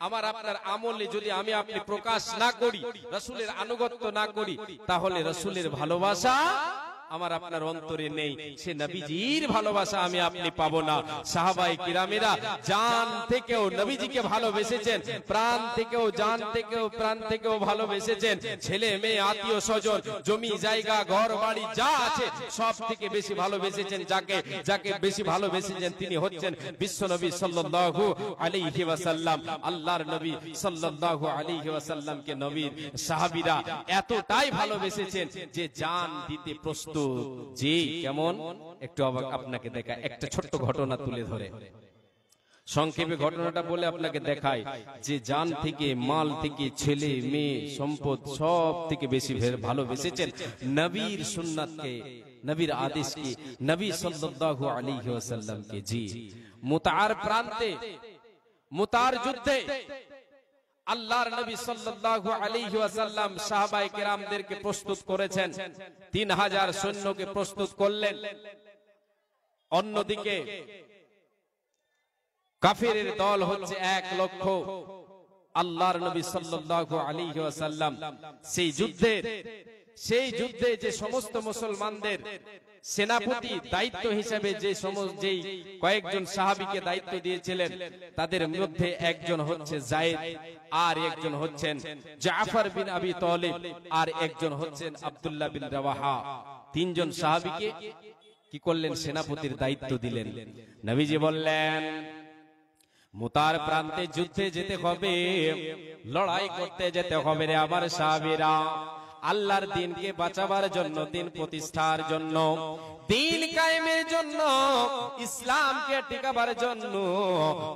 আমার আপনার আমলে যদি আমি আপনি প্রকাশ না করি, রাসূলের আনুগত্য না করি, তাহলে রাসূলের ভালোবাসা আমার আপনার অন্তরে নেই, সে নবীজির ভালোবাসা আমি আপনি পাবো না। সাহাবায়ে কিরামেরা জান থেকেও নবীজিকে ভালোবেসেছেন, প্রাণ থেকেও, জান থেকেও, প্রাণ থেকেও ভালোবেসেছেন। ছেলে মেয়ে আত্মীয় স্বজন জমি জায়গা ঘর বাড়ি যা আছে সব থেকে বেশি ভালোবেসেছেন যাকে, যাকে বেশি ভালোবেসেছেন তিনি হচ্ছেন বিশ্বনবী সাল্লাল্লাহু আলাইহি ওয়াসাল্লাম। আল্লাহর নবী সাল্লাল্লাহু আলাইহি ওয়াসাল্লামকে নবীর সাহাবীরা এতটাই ভালোবেসেছেন যে জান দিতে প্রস্তুত। জি, কেমন? একটু আপনাকে দেখা একটা ছোট্ট ঘটনা তুলে ধরে সংক্ষেপে ঘটনাটা বলে আপনাকে দেখায় যে জান থেকে, মাল থেকে, ছেলে মেয়ে সম্পদ সব থেকে বেশি ভালোবেসেছেন নবীর সুন্নাতকে, নবীর আদেশকে, নবী সাল্লাল্লাহু আলাইহি ওয়াসাল্লামকে। জি, মুতার প্রান্তে, মুতার যুদ্ধে আল্লাহর নবী সাল্লাল্লাহু আলাইহি ওয়াসাল্লাম সাহাবায়ে কেরামদেরকে প্রস্তুত করেছেন, 3000 সৈন্যকে প্রস্তুত করলেন। অন্যদিকে কাফিরের দল হচ্ছে 1 লক্ষ। আল্লাহর নবী সাল্লাল্লাহু আলাইহি ওয়াসাল্লাম সেই যুদ্ধে যে সমস্ত মুসলমানদের সেনাপতি দায়িত্ব হিসেবে যেই কয়েকজন সাহাবীকে দায়িত্ব দিয়েছিলেন, তাদের মধ্যে একজন হচ্ছে যায়েদ, আর একজন হচ্ছেন জাফর বিন আবি তালিব, আর একজন হচ্ছেন আব্দুল্লাহ বিন রাওয়াহা। 3 জন সাহাবীকে কি করলেন? সেনাপতির দায়িত্ব দিলেন। নবীজি বললেন, মুতার প্রান্তে যুদ্ধে যেতে হবে, লড়াই করতে যেতে হবে রে আমার সাহাবীরা। আল্লাহর দ্বীনকে বাঁচাবার জন্য, দ্বীন প্রতিষ্ঠার জন্য, দ্বীন কায়েমের জন্য, ইসলামকে টিকাবার জন্য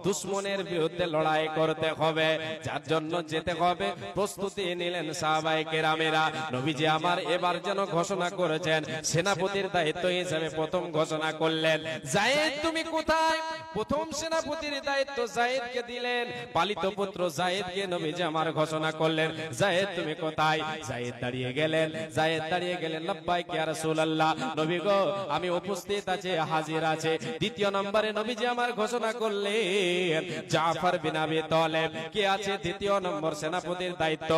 দুশমনের বিরুদ্ধে লড়াই করতে হবে, যার জন্য যেতে হবে। প্রস্তুতি নিলেন সাহাবায়ে কেরামেরা। নবীজি আমার এবার যেন ঘোষণা করেছেন, সেনাপতির দায়িত্ব হিসেবে প্রথম ঘোষণা করলেন, যায়েদ তুমি কোথায়? প্রথম সেনাপতির দায়িত্ব যায়েদকে দিলেন, পালিত পুত্র যায়েদকে নবীজি আমার ঘোষণা করলেন, যায়েদ তুমি কোথায়? যায়েদ দাঁড়িয়ে দাঁড়িয়ে গেলেন, জায়েদ দাঁড়িয়ে গেলেন, লাব্বাইক ইয়া রাসূলুল্লাহ, নবী গো আমি উপস্থিত আছে, হাজির আছে। দ্বিতীয় নম্বরে নবীজি আমার ঘোষণা করলেন জাফর বিন আবি তালেব কে আছে দ্বিতীয় নম্বর সেনাপতির দায়িত্ব।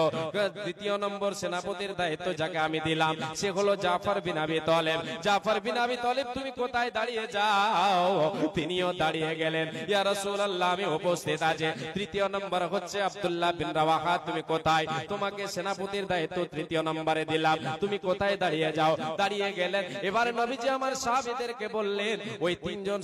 দ্বিতীয় নম্বর সেনাপতির দায়িত্ব যাকে আমি দিলাম সে হলো জাফর বিন আবি তালেব। জাফর বিন আবি তালেব তুমি কোথায় দাঁড়িয়ে যাও? তিনিও দাঁড়িয়ে গেলেন, ইয়া রাসূলুল্লাহ আমি উপস্থিত আছে। তৃতীয় নম্বর হচ্ছে আব্দুল্লাহ বিন রাওয়াহা, তুমি কোথায়? তোমাকে সেনাপতির দায়িত্ব তৃতীয় নম্বরে দিলাম, তুমি কোথায় দাঁড়িয়ে যাও? দাঁড়িয়ে গেলেন। এবারে নবীজি আমার সাহাবীদেরকে বললেন, ওই তিনজন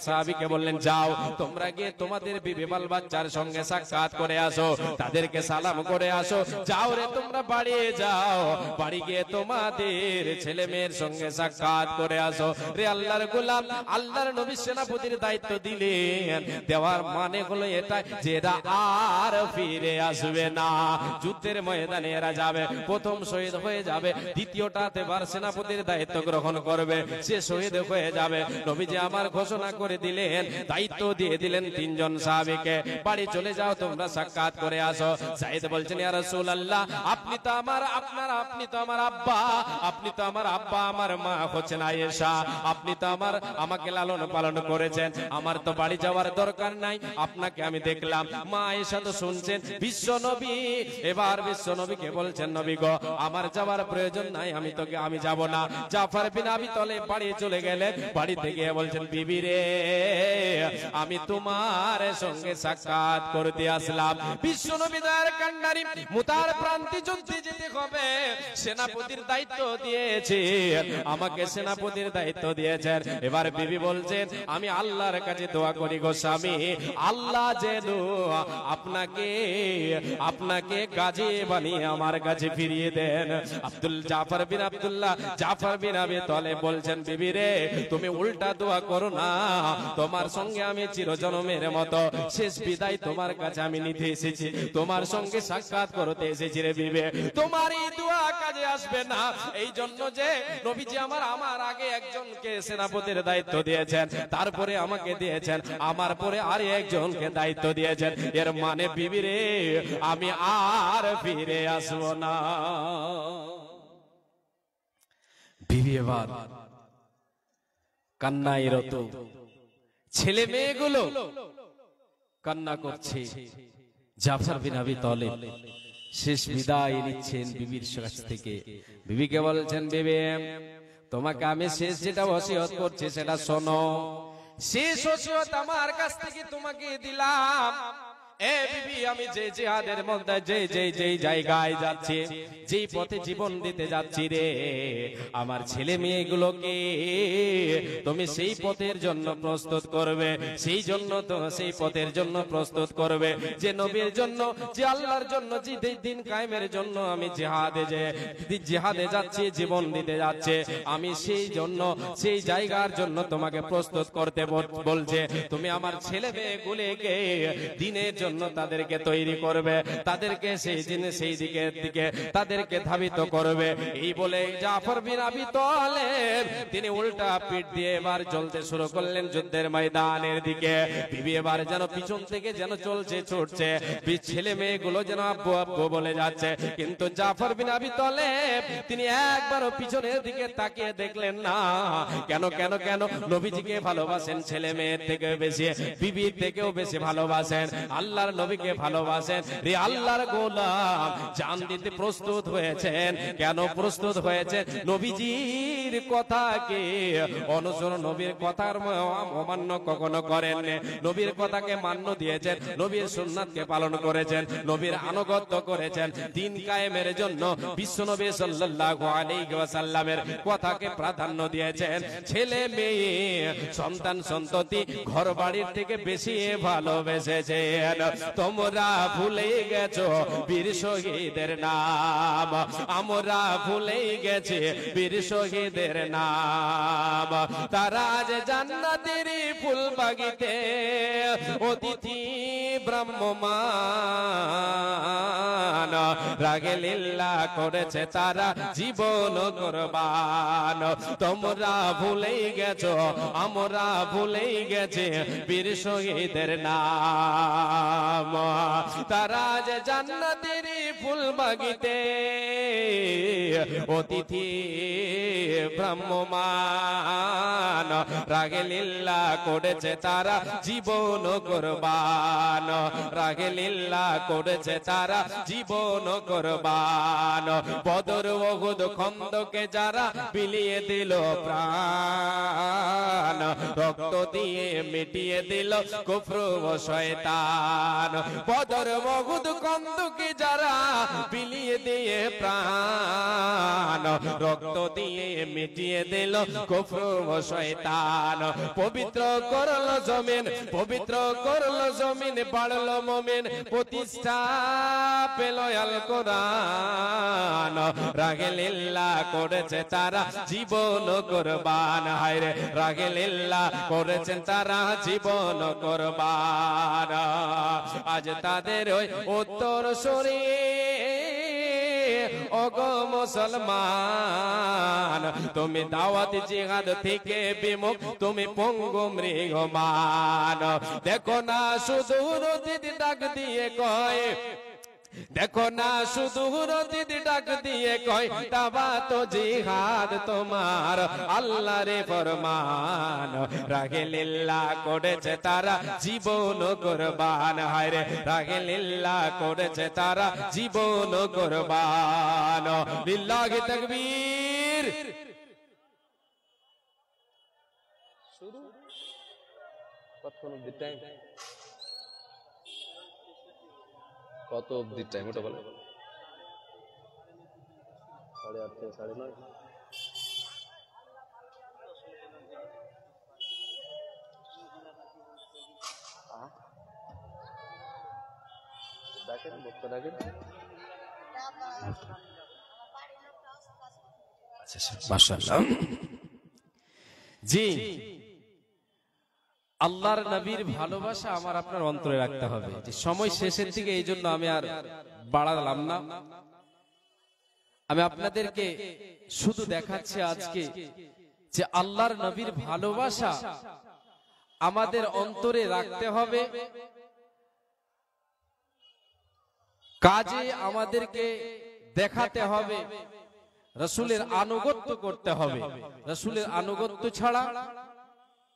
সাহাবীকে বললেন যাও তোমরা গিয়ে তোমাদের বিবি বাল বাচ্চার সঙ্গে সাক্ষাৎ করে আসো, তাদেরকে সালাম করে আসো। যাও রে তোমরা বাড়ি যাও, বাড়ি গিয়ে তোমাদের ছেলে মেয়ের সঙ্গে সাক্ষাৎ করে আসো। রে আল্লাহর গোলাম, আল্লাহর নবী সেনাপতির দায়িত্ব দিলেন, দেওয়ার মানে হলো এটা যে এরা আর ফিরে আসবে না। যুদ্ধের ময়দানে এরা যাবে, প্রথম শহীদ হয়ে যাবে, দ্বিতীয়টাতে এবার সেনাপতির দায়িত্ব গ্রহণ করবে, সে শহীদ হয়ে যাবে। নবীজি আমার ঘোষণা করে দিলেন, দায়িত্ব দিয়ে দিলেন তিনজন সাহাবীকে, বাড়ি চলে যাও তোমরা সাক্ষাৎ করে আসো। যায়েদ বলছেন ইয়া রাসূলুল্লাহ আপনি তো আমার আব্বা, আপনি তো আমার আব্বা, আমার মা হচ্ছেন আয়েশা, আপনি তো আমাকে লালন পালন করেছেন, আমার তো বাড়ি যাওয়ার দরকার নাই, আপনাকে আমি দেখলাম। মা আয়েশা তো শুনছেন বিশ্ব নবী, এবার বিশ্ব নবীকে বলছেন নবী গো আমার যাওয়ার প্রয়োজন নাই, আমি যাব না। জাফর বিন আবি তালেব বাড়ি চলে গেলেন, বাড়িতে গিয়ে বলছেন বিবি রে আমি তোমার সঙ্গে সাক্ষাৎ করতে আসলাম। বিশ্ব নবী দয়ার কান্ডারি, মুতার প্রান্তি যুদ্ধে যেতে হবে, সেনাপতির দায়িত্ব দিয়েছে আমাকে, সেনাপতির দায়িত্ব দিয়েছেন। এবার বিবি বলছেন আমি আল্লাহর কাছে দোয়া করি গো স্বামী, আল্লাহ যেন আপনাকে কাজে বানিয়ে আমার কাছে ফিরিয়ে দেন। জাফর বিন আবি তালেব বলছেন বিবি রে তুমি উল্টা দোয়া করো না, তোমার সঙ্গে আমি চিরজন্মের মতো শেষ বিদায় তোমার কাছে আমি নিতে এসেছি, তোমার সঙ্গে সাক্ষাৎ করতে এসেছি রে বিবে, তোমার এই দোয়া কাজে আসবে না। এই জন্য যে নবীজি আমার আগে একজনকে সেনাপতির দায়িত্ব দিয়েছেন, তারপরে আমাকে দিয়েছেন, আমার পরে আর একজনকে দায়িত্ব দিয়েছেন, এর মানে বিবি রে আমি আর ফিরে আসবো না। বিবি এবার কান্নায় রত, ছেলে মেয়েগুলো কান্না করছে। জাফর বিন আবি তালেব শেষ বিদায় নিচ্ছেন বিবির কাছ থেকে। বিবিকে বলছেন বিবি তোমাকে আমি শেষ যেটা ওসিয়ত করছি সেটা শোনো, শেষ ওসিয়ত আমার কাছ থেকে তোমাকে দিলাম। এ বিবি আমি যে জিহাদের মধ্যে যে জায়গায় যাচ্ছি, যেই পথে জীবন দিতে যাচ্ছি রে, আমার ছেলে মেয়েগুলোকে তুমি সেই পথের জন্য প্রস্তুত করবে, সেই পথের জন্য প্রস্তুত করবে যে নবীর জন্য, যে আল্লাহর জন্য, যে দিন কায়েমের জন্য আমি জিহাদে যাচ্ছি, জীবন দিতে যাচ্ছে, আমি সেই জায়গার জন্য তোমাকে প্রস্তুত করতে বলছে। তুমি আমার ছেলে মেয়েগুলোকে দিনের জন্য তাদেরকে তৈরি করবে, তাদেরকে সেই দিকে তাদেরকে ধাবিত করবে। এই বলে জাফর বিন আবি তালেব তিনি উল্টা পিঠ দিয়ে এবার চলতে শুরু করলেন যুদ্ধের ময়দানের দিকে। বিবি এবার যেন পিছন থেকে যেন চলছে, ছুটছে, ছেলে মেয়েগুলো যেন আব্বু আব্বু বলে যাচ্ছে, কিন্তু জাফর বিন আবি তালেব তিনি একবারও পিছনের দিকে তাকিয়ে দেখলেন না। কেন নবীজিকে ভালোবাসেন, ছেলে মেয়ের থেকে বেশি, বিবির থেকেও বেশি ভালোবাসেন, আল্লাহর নবীকে ভালোবাসেন। রে আল্লাহর গোলাম জান দিতে প্রস্তুত হয়েছেন। কেন প্রস্তুত হয়েছে? নবীজির কথাকে অনুসরণ, নবীর কথার অমান্য কখনো করেন, নবীর কথাকে মান্য দিয়েছেন, নবীর সুন্নাতকে পালন করেছেন, নবীর আনুগত্য করেছেন, দিন কায়েমের জন্য বিশ্বনবী সাল্লাল্লাহু আলাইহি ওয়াসাল্লামের কথাকে প্রাধান্য দিয়েছেন। ছেলে মেয়ে সন্তান সন্ততি ঘর বাড়ির থেকে বেশি ভালোবেসেছেন। তোমরা ভুলে গেছো বীর শহীদের নাম, আমরা ভুলে গেছি বীর শহীদের নাম। তারা আজ জান্নাতের ফুল বাগিতে অতিথি ব্রহ্মমান, রাগে লীলা করেছে তারা জীবন কুরবান। তোমরা ভুলে গেছো, আমরা ভুলে গেছি বীর শহীদের নাম। তারা যে জান্নাতের ফুল ফুল বাগিতে অতিথি ব্রাহ্মমান, রাগে লীলা করেছে তারা জীবন কুরবান, রাগে লীলা করেছে তারা জীবন কুরবান। বদর উহুদ খন্দকে যারা বিলিয়ে দিল প্রাণ, রক্ত দিয়ে মিটিয়ে দিল কুফর ও শয়তান। বদর উহুদ খন্দকে যারা বিলিয়ে দিয়ে প্রাণ, রক্ত দিয়ে মিটিয়ে দিল কুফর ও শয়তান। পবিত্র করল জমিন, পবিত্র করল জমিন, বাড়ল মুমিন, প্রতিষ্ঠা পেল আল কোরআন। রাগে লীলা করেছে তারা জীবন কুরবান, হায়রে রাগে লীলা করেছেন তারা জীবন কুরবান। আজ তাদের ওই উত্তর সরি ওগো মুসলমান, তুমি দাওয়াত জিহাদ থেকে বিমুখ, তুমি পঙ্গু মৃগমান। দেখো না শুধু দিদি ডাক দিয়ে কয়, দেখো না শুধু দিদি ডাক দিয়ে কয়, তাবা তো জিহাদ তোমার আল্লাহরে ফরমান। রাগে লীলা করেছে তারা জীবন কুরবান, হায়রে রাগে লীলা করেছে তারা জীবন কুরবান। লিল্লাহি তাকবীর। শুরু কতক্ষণ অবধি টাইম? কত অবধি টাইম ওটা বলে? 8:30 থেকে 9:30। ডাকেন, বক্তা ডাকেন। আচ্ছা মাশাআল্লাহ। জি, আল্লাহর নবীর ভালোবাসা আমার আপনার অন্তরে রাখতে হবে। যে সময় শেষের দিকে, এই জন্য আমি আর বাড়ালাম না। আমি আপনাদেরকে শুধু দেখাচ্ছি আজকে যে আল্লাহর নবীর ভালোবাসা আমাদের অন্তরে রাখতে হবে, কাজে আমাদেরকে দেখাতে হবে, রাসূলের আনুগত্য করতে হবে। রাসূলের আনুগত্য ছাড়া,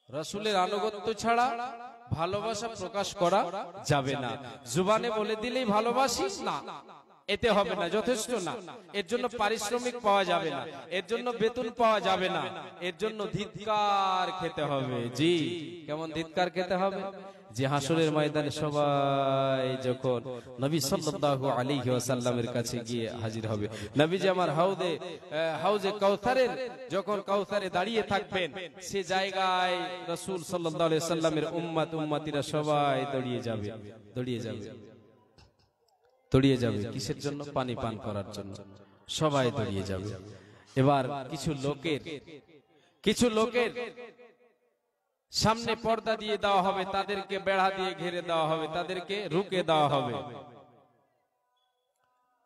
রাসূলের আনুগত্য ছাড়া ভালোবাসা প্রকাশ করা যাবে না। জুবানে বলে দিলেই ভালোবাসি না, এতে হবে না, যথেষ্ট না। এর জন্য পারিশ্রমিক পাওয়া যাবে না, এর জন্য বেতন পাওয়া যাবে না, এর জন্য ধিক্কার খেতে হবে। জি, কেমন ধিক্কার খেতে হবে? যে হাসরের ময়দানে সবাই যখন নবী সাল্লাল্লাহু আলাইহি ওয়াসাল্লামের কাছে গিয়ে হাজির হবে, নবীজি আমার হাউজে কাউসারের যখন কাউসারে দাঁড়িয়ে থাকবেন, সে জায়গায় রাসূল সাল্লাল্লাহু আলাইহি ওয়াসাল্লামের উম্মতিরা সবাই দৌড়িয়ে যাবে, দৌড়িয়ে যাবে, দৌড়িয়ে যাবে। কিসের জন্য? পানি পান করার জন্য সবাই দৌড়িয়ে যাবে। এবার কিছু লোকের সামনে পর্দা দিয়ে দেওয়া হবে, তাদেরকে বেড়া দিয়ে ঘিরে দেওয়া হবে, তাদেরকে রুকে দেওয়া হবে।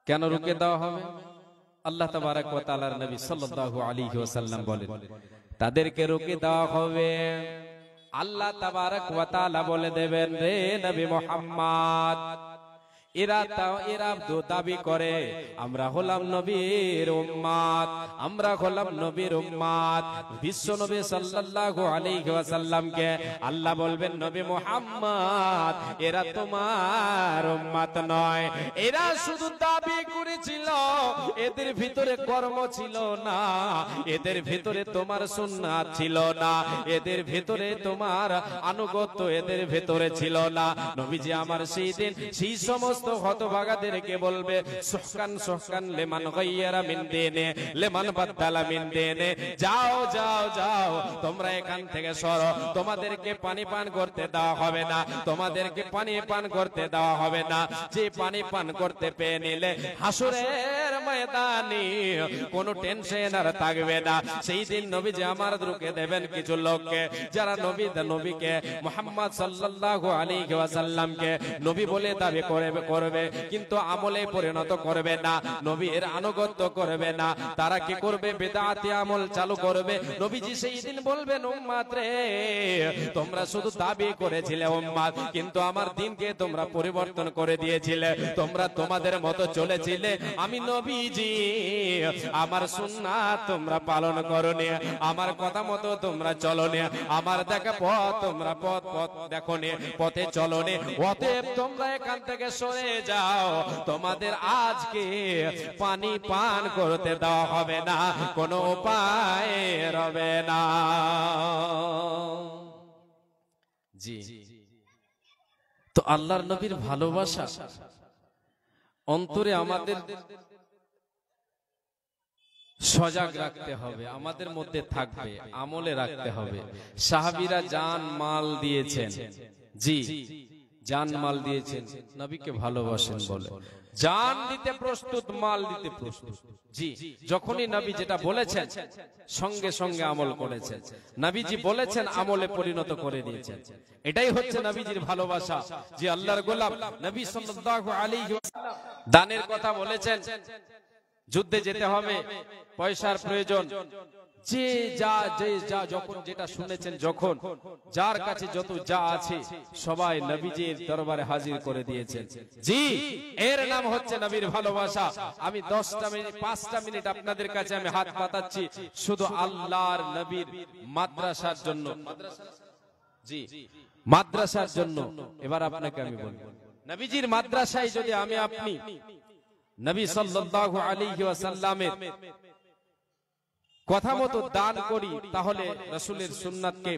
কেন রুকে দেওয়া হবে? আল্লাহ তাবারক ওয়া তাআলার নবী সাল্লাল্লাহু আলাইহি ওয়াসাল্লাম বলেন, তাদেরকে রুকে দেওয়া হবে। আল্লাহ তাবারক ওয়া তাআলা বলে দেবেন, রে নবী মুহাম্মদ, এরা দাবি করে আমরা হলাম নবীর উম্মত, আমরা হলাম নবীর উম্মত। বিশ্ব নবী সাল্লাল্লাহু আলাইহি ওয়াসাল্লামকে আল্লাহ বলবেন, নবী মুহাম্মদ, এরা তোমার উম্মত নয়, এরা শুধু দাবি করেছিল, এদের ভিতরে কর্ম ছিল না, এদের ভিতরে তোমার সুন্নাত ছিল না, এদের ভিতরে তোমার আনুগত্য এদের ভিতরে ছিল না। নবীজি আমার সেই দিন সেই সমস্ত হতভাগাদেরকে বলবে, সুহকান সুহকান লিমান গায়্যারা মিন দীনে লিমান বাদদালা মিন দীনে, যাও যাও যাও, তোমরা এখান থেকে সরো, তোমাদেরকে পানি পান করতে দেওয়া হবে না, তোমাদেরকে পানি পান করতে দেওয়া হবে না। যে পানি পান করতে পেয়ে নিলে হাসরের ময়দানে কোনো টেনশন আর থাকবে না। সেই দিন নবীজি আমার রুকে দেবেন কিছু লোককে, যারা নবীকে মুহাম্মদ সাল্লাল্লাহু আলাইহি ওয়াসাল্লামকে নবী বলে দাবি করবে, কিন্তু আমলে পরিণত করবে না, নবীর আনুগত্য করবে না। তারা কি করবে? বেদাতি আমল চালু করবে। নবীজি সেই দিন বলবেন, উম্মত রে, তোমরা শুধু দাবি করেছিলে উম্মত, কিন্তু আমার দিনকে তোমরা পরিবর্তন করে দিয়েছিলে। তোমরা তোমাদের মতো চলেছিলে, আমি নবীজি আমার সুন্নাত তোমরা পালন করনি, আমার কথা মতো তোমরা চলনি, আমার দেখা পথ তোমরা পথ দেখোনি, পথে চলনি। অতএব তোমরা এখান থেকে সরে যাও, তোমাদের আজকে পানি পান করতে দেওয়া হবে না, কোনো উপায় রবে না। জি, তো আল্লাহর নবীর ভালোবাসা অন্তরে আমাদের সজাগ রাখতে হবে, আমাদের মধ্যে থাকবে, আমলে রাখতে হবে। সাহাবীরা জান মাল দিয়েছেন, জি জান মাল দিয়েছেন, নবীকে ভালোবাসেন বলে জান দিতে প্রস্তুত, মাল দিতে প্রস্তুত। জি, যখনই নবী যেটা বলেছেন সঙ্গে সঙ্গে আমল করেছেন, নবীজি বলেছেন আমলে পরিণত করে দিয়েছেন। এটাই হচ্ছে নবীজির ভালোবাসা। যে আল্লাহর গোলাম নবী সাল্লাল্লাহু আলাইহি ওয়াসাল্লাম দানের কথা বলেছেন, যুদ্ধে যেতে হবে, পয়সার প্রয়োজন, যে যা যখন যেটা শুনেছেন, যখন যার কাছে যত যা আছে সবাই নবীজির দরবারে হাজির করে দিয়েছেন। জি, এর নাম হচ্ছে নবীর ভালোবাসা। আমি 10টা মিনিট 5টা মিনিট আপনাদের কাছে আমি হাত পাতাচ্ছি শুধু আল্লাহর নবীর মাদ্রাসার জন্য। জি, মাদ্রাসার জন্য। এবার আপনাকে আমি বলবো, নবীজির মাদ্রাসায় যদি আমি আপনি নবী সাল্লাল্লাহু আলাইহি ওয়াসাল্লামের কথা মতো দান করি, তাহলে রাসূলের সুন্নাতকে,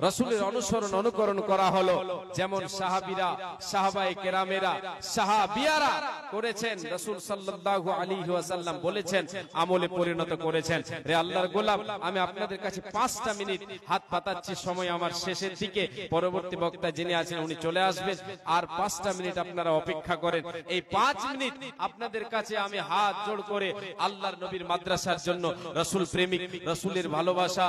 রাসূলের অনুসরণ অনুকরণ করা হলো। যেমন সাহাবীরা, সাহাবায়ে কেরামেরা, সাহাবিয়ারা করেছেন, রাসূল সাল্লাল্লাহু আলাইহি ওয়াসাল্লাম বলেছেন, আমলে পরিণত করেছেন। রে আল্লাহর গোলাম, আমি আপনাদের কাছে 5টা মিনিট হাত পাতাচ্ছি, সময় আমার শেষের দিকে। পরবর্তী বক্তা যিনি আছেন উনি চলে আসবেন, আর 5টা মিনিট আপনারা অপেক্ষা করেন। এই 5 মিনিট আপনাদের কাছে আমি হাত জোড় করে আল্লাহর নবীর মাদ্রাসার জন্য, রাসূল প্রেমিক, রাসূলের ভালোবাসা,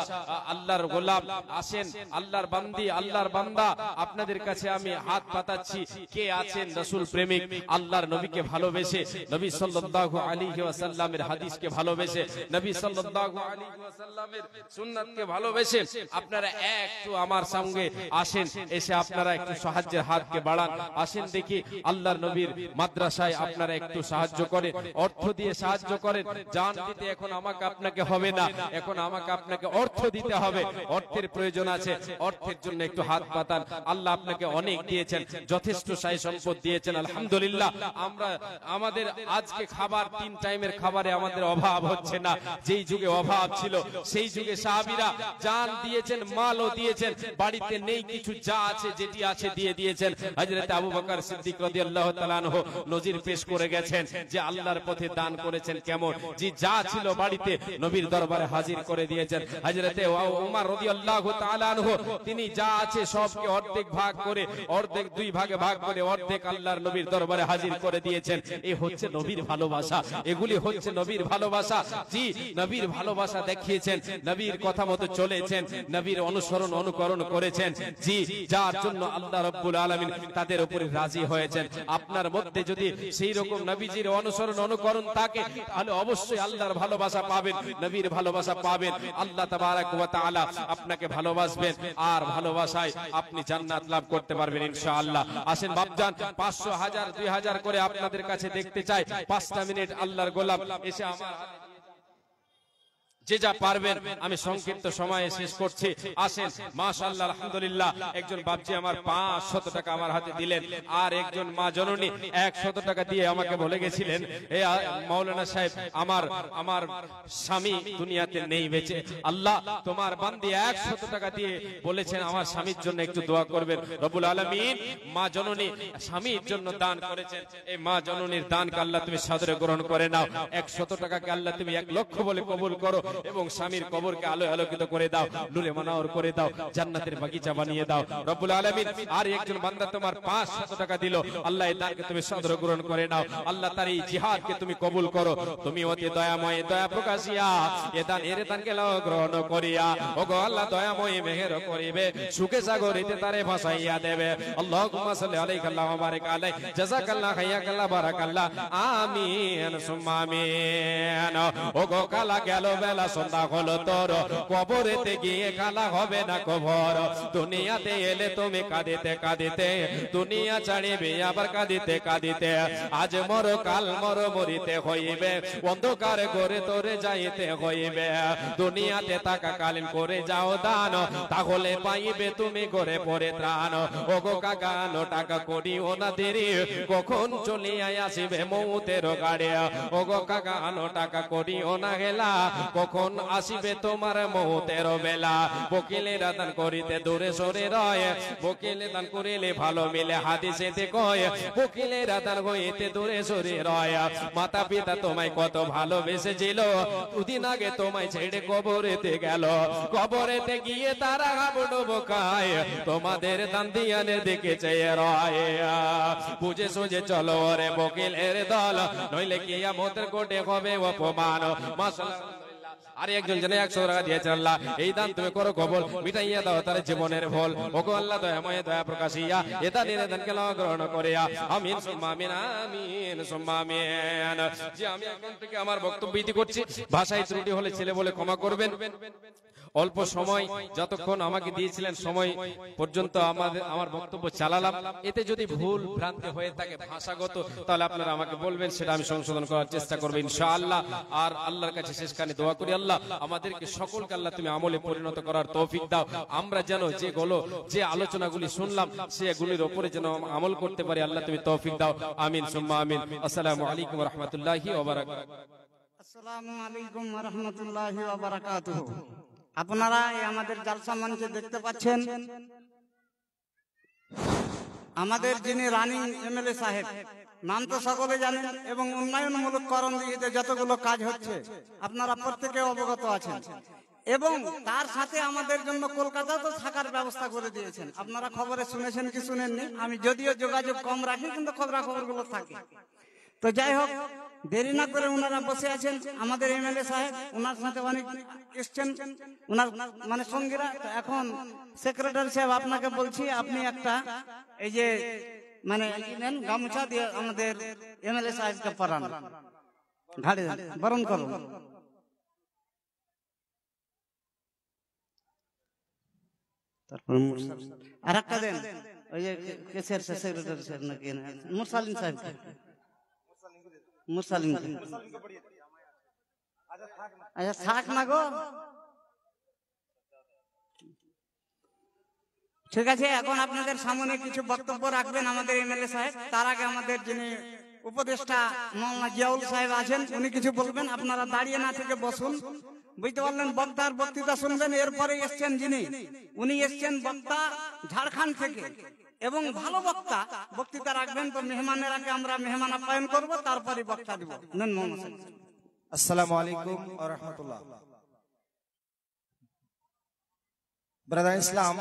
আল্লাহর গোলাম আসেন, আল্লাহর বান্দি, আল্লাহর বান্দা, আপনাদের কাছে আমি হাত পাতাচ্ছি। কে আছেন রাসূল প্রেমিক, আল্লাহর নবীকে ভালোবেসে, নবী সাল্লাল্লাহু আলাইহি ওয়াসাল্লামের হাদিসকে ভালোবেসে, নবী সাল্লাল্লাহু আলাইহি ওয়াসাল্লামের সুন্নাতকে ভালোবেসে আপনারা একটু আমার সঙ্গে আসেন, এসে আপনারা একটু সাহায্যের হাতকে বাড়ান। আসেন দেখি আল্লাহর নবীর মাদ্রাসায় আপনারা একটু সাহায্য করেন, অর্থ দিয়ে সাহায্য করেন। জান দিতে এখন আমাকে আপনাকে হবে না, এখন আমাকে আপনাকে অর্থ দিতে হবে। অর্থের প্রয়োজন আছে, অর্থের জন্য একটু হাত পাতান। আল্লাহ আপনাকে অনেক দিয়েছেন, যথেষ্ট সাই সম্পদ দিয়েছেন, আলহামদুলিল্লাহ। আমরা আমাদের আজকে খাবার, 3 টাইমের খাবারে আমাদের অভাব হচ্ছে না। যেই যুগে অভাব ছিল সেই যুগে সাহাবীরা জান দিয়েছেন, মালও দিয়েছেন, বাড়িতে নেই কিছু, যা আছে যেটি আছে দিয়ে দিয়েছেন। হযরত আবু বকর সিদ্দিক রাদিয়াল্লাহু তাআলা আনহু নজির পেশ করে গেছেন যে আল্লাহর পথে দান করেছেন কেমন। যে যা ছিল বাড়িতে নবীর দরবারে হাজির করে দিয়েছেন। হযরত ওমর রাদিয়াল্লাহু তাআলা আনহু তিনি যা আছে সবকে অর্ধেক ভাগ করে, অর্ধেক 2 ভাগে ভাগ করে, অর্ধেক আল্লাহর নবীর দরবারে হাজির করে দিয়েছেন। এই হচ্ছে নবীর ভালোবাসা, এগুলি হচ্ছে নবীর ভালোবাসা। জি, নবীর ভালোবাসা দেখিয়েছেন, নবীর কথা মতো চলেছেন, নবীর অনুসরণ অনুকরণ করেছেন। জি, যার জন্য আল্লাহ রাব্বুল আলামিন তাদের উপরে রাজি হয়েছেন। আপনার মধ্যে যদি সেই রকম নবীজির অনুসরণ অনুকরণ থাকে, তাহলে অবশ্যই আল্লাহর ভালোবাসা পাবেন, নবীর ভালোবাসা পাবেন। আল্লাহ তাবারাক ওয়া তাআলা আপনাকে ভালোবাসবেন, আর ভালোবাসায় আপনি জান্নাত লাভ করতে পারবেন ইনশাআল্লাহ। আসেন বাপজান, 500, 1000, 2000 করে আপনাদের কাছে দেখতে চাই। 5টা মিনিট আল্লাহর গোলাম এসে আমার যে যা পারবেন, আমি সংক্ষিপ্ত সময়ে শেষ করছি। আসেন, মাশাআল্লাহ, আলহামদুলিল্লাহ। একজন বাপজি আমার 500 টাকা আমার হাতে দিলেন, আর একজন মা জননী 100 টাকা দিয়ে আমাকে বলে গেছিলেন, এ মাওলানা সাহেব, আমার স্বামী দুনিয়াতে নেই বেঁচে, আল্লাহ তোমার বান্দি 100 টাকা দিয়ে বলেছেন আমার স্বামীর জন্য একটু দোয়া করবেন। রব্বুল আলামিন মা জননী স্বামীর জন্য দান করেছেন। এই মা জননীর দানকে আল্লাহ তুমি সাদরে গ্রহণ করে নাও। 100 টাকাকে আল্লাহ তুমি 1 লক্ষ বলে কবুল করো। এবং স্বামীর কবরকে আলো আলোকিত করে দাও, নূরে মানাওর করে দাও, জান্নাতের বাগিচা বানিয়ে দাও রব্বুল আলামিন। আর একজন বান্দা তোমার 500 টাকা দিল, আল্লাহ এই দানকে তুমি সাদর গ্রহণ করে নাও আল্লাহ, তার এই জিহাদকে তুমি কবুল করো, তুমি অতি দয়াময় দয়া প্রকাশিয়া এ দান এর দানকে গ্রহণ করিয়া ওগো আল্লাহ দয়াময় মেহের করিবে, সুখে সাগরিতে তারে ভাসাইয়া দেবে। আল্লাহুম্মা সাল্লি আলাইহি ওয়া বারিক আলাইহি, জাযাকাল্লাহ হাইয়াকাল্লাহ বারাকাল্লাহ, আমিন সুম্মা আমিন। ওগো কালা গেল বেলা সন্ধ্যা হলো তোর, কবরেতে গিয়ে কালা হবে না কবর, দুনিয়াতে এলে তুমি কাঁদিতে কাঁদিতে, দুনিয়া ছাড়িবে আবার কাঁদিতে কাঁদিতে, আজ মর কাল মর মরিতে হইবে, অন্ধকার করে তোরে যাইতে হইবে, দুনিয়াতে থাকাকালীন করে যাও দান, তাহলে পাইবে তুমি করে পরে ত্রাণ। ওগো কাকা নো টাকা করিও না দেরি, কখন চলিয়া আসিবে মৌতের গাড়ি, ওগো কাকা নো টাকা করিও না হেলা, কখন আসিবে তোমার মৌতের বেলা। বকিলেরা দান করিতে দূরে সরে রয়, বকিলে দান করিলে ভালো মিলে হাদিসেতে কয়, বকিলেরা দান হইতে দূরে সরে রয়। মাতা পিতা তোমায় কত ভালোবেসেছিল, দুদিন আগে তোমায় ছেড়ে কবরেতে গেল, কবরেতে গিয়ে তারা হাবুডো বোকায়, তোমাদের দান দিয়ানের দিকে চেয়ে রয়। বুঝে সুঝে চলো রে বকিলের দল, নইলে কিয়ামতের কোটে হবে অপমান। মাশাআল্লাহ। আর একজন জেনে 100 টাকা দিয়েছে, আল্লাহ এই দান তুমি করো কবুল, মিটাইয়া দাও তার জীবনের ভুল, ওগো আল্লাহ দয়াময় দয়া প্রকাশিয়া এ দানের দানকে গ্রহণ করিয়া আমিন সুম্মা আমিন, আমিন সুম্মা আমিন। যে আমি এখন থেকে আমার বক্তব্য ইতি করছি, ভাষায় ত্রুটি হলে ছেলে বলে ক্ষমা করবেন। অল্প সময় যতক্ষণ আমাকে দিয়েছিলেন সময় পর্যন্ত আমার বক্তব্য চালালাম, এতে যদি ভুল ভ্রান্তি হয়ে থাকে ভাষাগত, তাহলে আপনারা আমাকে বলবেন, সেটা আমি সংশোধন করার চেষ্টা করব ইনশাআল্লাহ। আর আল্লাহর কাছে শেষখানে দোয়া করি, আল্লাহ আমাদেরকে সকলকে আল্লাহ তুমি আমলে পরিণত করার তৌফিক দাও, আমরা যেন যে আলোচনাগুলি শুনলাম সেগুলির উপরে যেন আমল করতে পারি, আল্লাহ তুমি তৌফিক দাও, আমিন সুম্মা আমিন। আসসালামু আলাইকুম ওয়া রাহমাতুল্লাহি ওয়া বারাকাতুহু। আসসালামু আলাইকুম ওয়া রাহমাতুল্লাহি ওয়া বারাকাতুহু। আপনারা আমাদের জালসা মঞ্চে দেখতে পাচ্ছেন আমাদের যিনি রানিং এমএলএ সাহেব, নাম তো সকলে জানেন, এবং উন্নয়নমূলক করণদিঘিতে যতগুলো কাজ হচ্ছে আপনারা প্রত্যেকে অবগত আছেন, এবং তার সাথে আমাদের জন্য কলকাতা তো থাকার ব্যবস্থা করে দিয়েছেন। আপনারা খবরে শুনেছেন কি শুনেননি, আমি যদিও যোগাযোগ কম রাখি কিন্তু খবরাখবরগুলো থাকে। তো যাই হোক, দেরি না করে ওনারা বসে আছেন, আমাদের এমএলএ সাহেব, ওনার সাথে অনেক এসছেন ওনার মানে সঙ্গীরা। এখন সেক্রেটারি সাহেব আপনাকে বলছি, আপনি একটা এই যে মানে নেন গামছা দিয়ে আমাদের এমএলএ সাহেবকে পরান, ঘাড়ে বরণ করুন। তারপর আর একটা দেন ওই যে কেসের সেক্রেটারি সাহেব নাকি মুরসালিন সাহেব, মুরসালিন আচ্ছা থাক না গো, ঠিক আছে। এখন আপনাদের সামনে কিছু বক্তব্য রাখবেন আমাদের এমএলএ সাহেব, তার আগে আমাদের যিনি উপদেষ্টা মাওলানা জিয়াউল সাহেব আছেন উনি কিছু বলবেন। আপনারা দাঁড়িয়ে না থেকে বসুন, বুঝতে পারলেন, বক্তার বক্তৃতা শুনবেন। এরপরে এসছেন যিনি, উনি এসছেন বক্তা ঝাড়খণ্ড থেকে, এবং ভালো বক্তা বক্তৃতা রাখবেন। তো মেহমানের আগে আমরা মেহমান আপ্যায়ন করব, তারপরে বক্তা দিব। নেন মোহাম্মদ সাহেব। আসসালামু আলাইকুম ওয়া রাহমাতুল্লাহ। ব্রাদার ইসলাম,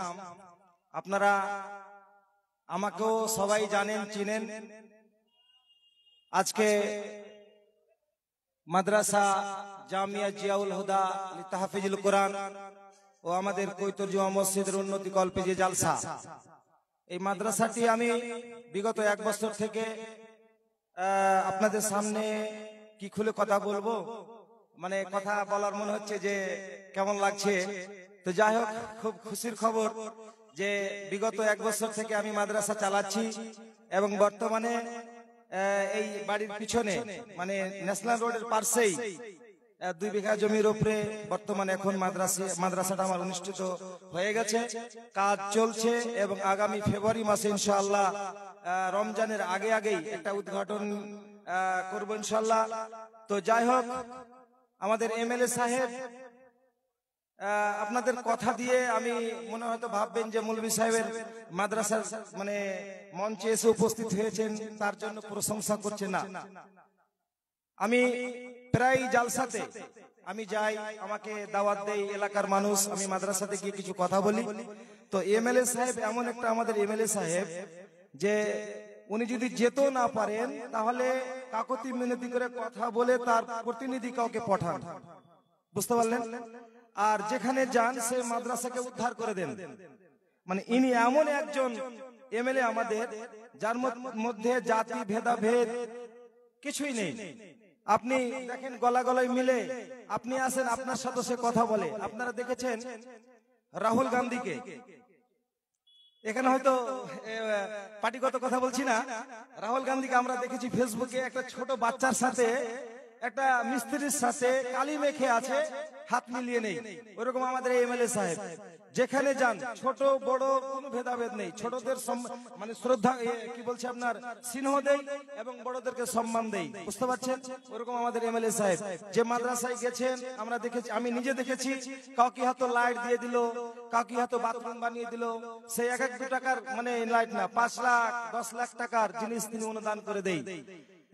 আপনারা আমাকেও সবাই জানেন চিনেন। আজকে মাদ্রাসা জামিয়া জিয়াউল হুদা লিতাহফিজুল কোরআন ও আমাদের কৈতর জুমা মসজিদের উন্নতি কল্পে যে জালসা, এই মাদ্রাসাটি আমি বিগত 1 বছর থেকে আপনাদের সামনে কি খুলে কথা বলবো, মানে কথা বলার মনে হচ্ছে যে কেমন লাগছে। তো যাই হোক, খুব খুশির খবর যে বিগত 1 বছর থেকে আমি মাদ্রাসা চালাচ্ছি, এবং বর্তমানে এই বাড়ির পিছনে মানে ন্যাশনাল রোডের পাশেই 2 বিঘা জমির উপরে বর্তমানে এখন মাদ্রাসাটা আমার অনুষ্ঠিত হয়ে গেছে, কাজ চলছে, এবং আগামী ফেব্রুয়ারি মাসে ইনশাআল্লাহ রমজানের আগেই একটা উদ্ঘাটন করব ইনশাআল্লাহ। তো যাই হোক, আমাদের এমএলএ সাহেব আপনাদের কথা দিয়ে আমি মনে হয়তো ভাববেন যে মৌলভী সাহেবের মাদ্রাসার মানে মঞ্চে এসে উপস্থিত হয়েছেন তার জন্য প্রশংসা করছে না। আমি প্রায় জালসাতে আমি যাই, আমাকে দাওয়াত দেই এলাকার মানুষ, আমি মাদ্রাসাতে গিয়ে কিছু কথা বলি। তো এমএলএ সাহেব এমন একটা আমাদের এমএলএ সাহেব যে উনি যদি যেতেও না পারেন তাহলে কাকতি মিনতি করে কথা বলে তার প্রতিনিধি কাউকে পাঠান, বুঝতে পারলেন? আর যেখানে যান সে মাদ্রাসাকে উদ্ধার করে দেন। মানে ইনি এমন একজন এমএলএ আমাদের, যার মধ্যে জাতি ভেদাভেদ কিছুই নেই। আপনি দেখেন গলা গলায় মিলে আপনি আসেন, আপনার সাথে সে কথা বলে। আপনারা দেখেছেন রাহুল গান্ধীকে, এখানে হয়তো পার্টিগত কথা বলছি না, রাহুল গান্ধীকে আমরা দেখেছি ফেসবুকে একটা ছোট বাচ্চার সাথে, একটা মিস্ত্রির সাথে কালি মেখে আছে, হাত মিলিয়ে নেই। ওইরকম আমাদের এমএলএ সাহেব যেখানে যান ছোট বড় কোনো ভেদাভেদ নেই, ছোটদের মানে শ্রদ্ধা কি বলছে আপনার স্নেহ দেই এবং বড়দেরকে সম্মান দেই, বুঝতে পারছেন? ওরকম আমাদের এমএলএ সাহেব যে মাদ্রাসায় গেছেন আমরা দেখেছি, আমি নিজে দেখেছি, কাউকে হয়তো লাইট দিয়ে দিল, কাউকে হয়তো বাথরুম বানিয়ে দিল। সেই 1-2 টাকার মানে লাইট না, 5 লাখ 10 লাখ টাকার জিনিস তিনি অনুদান করে দেই।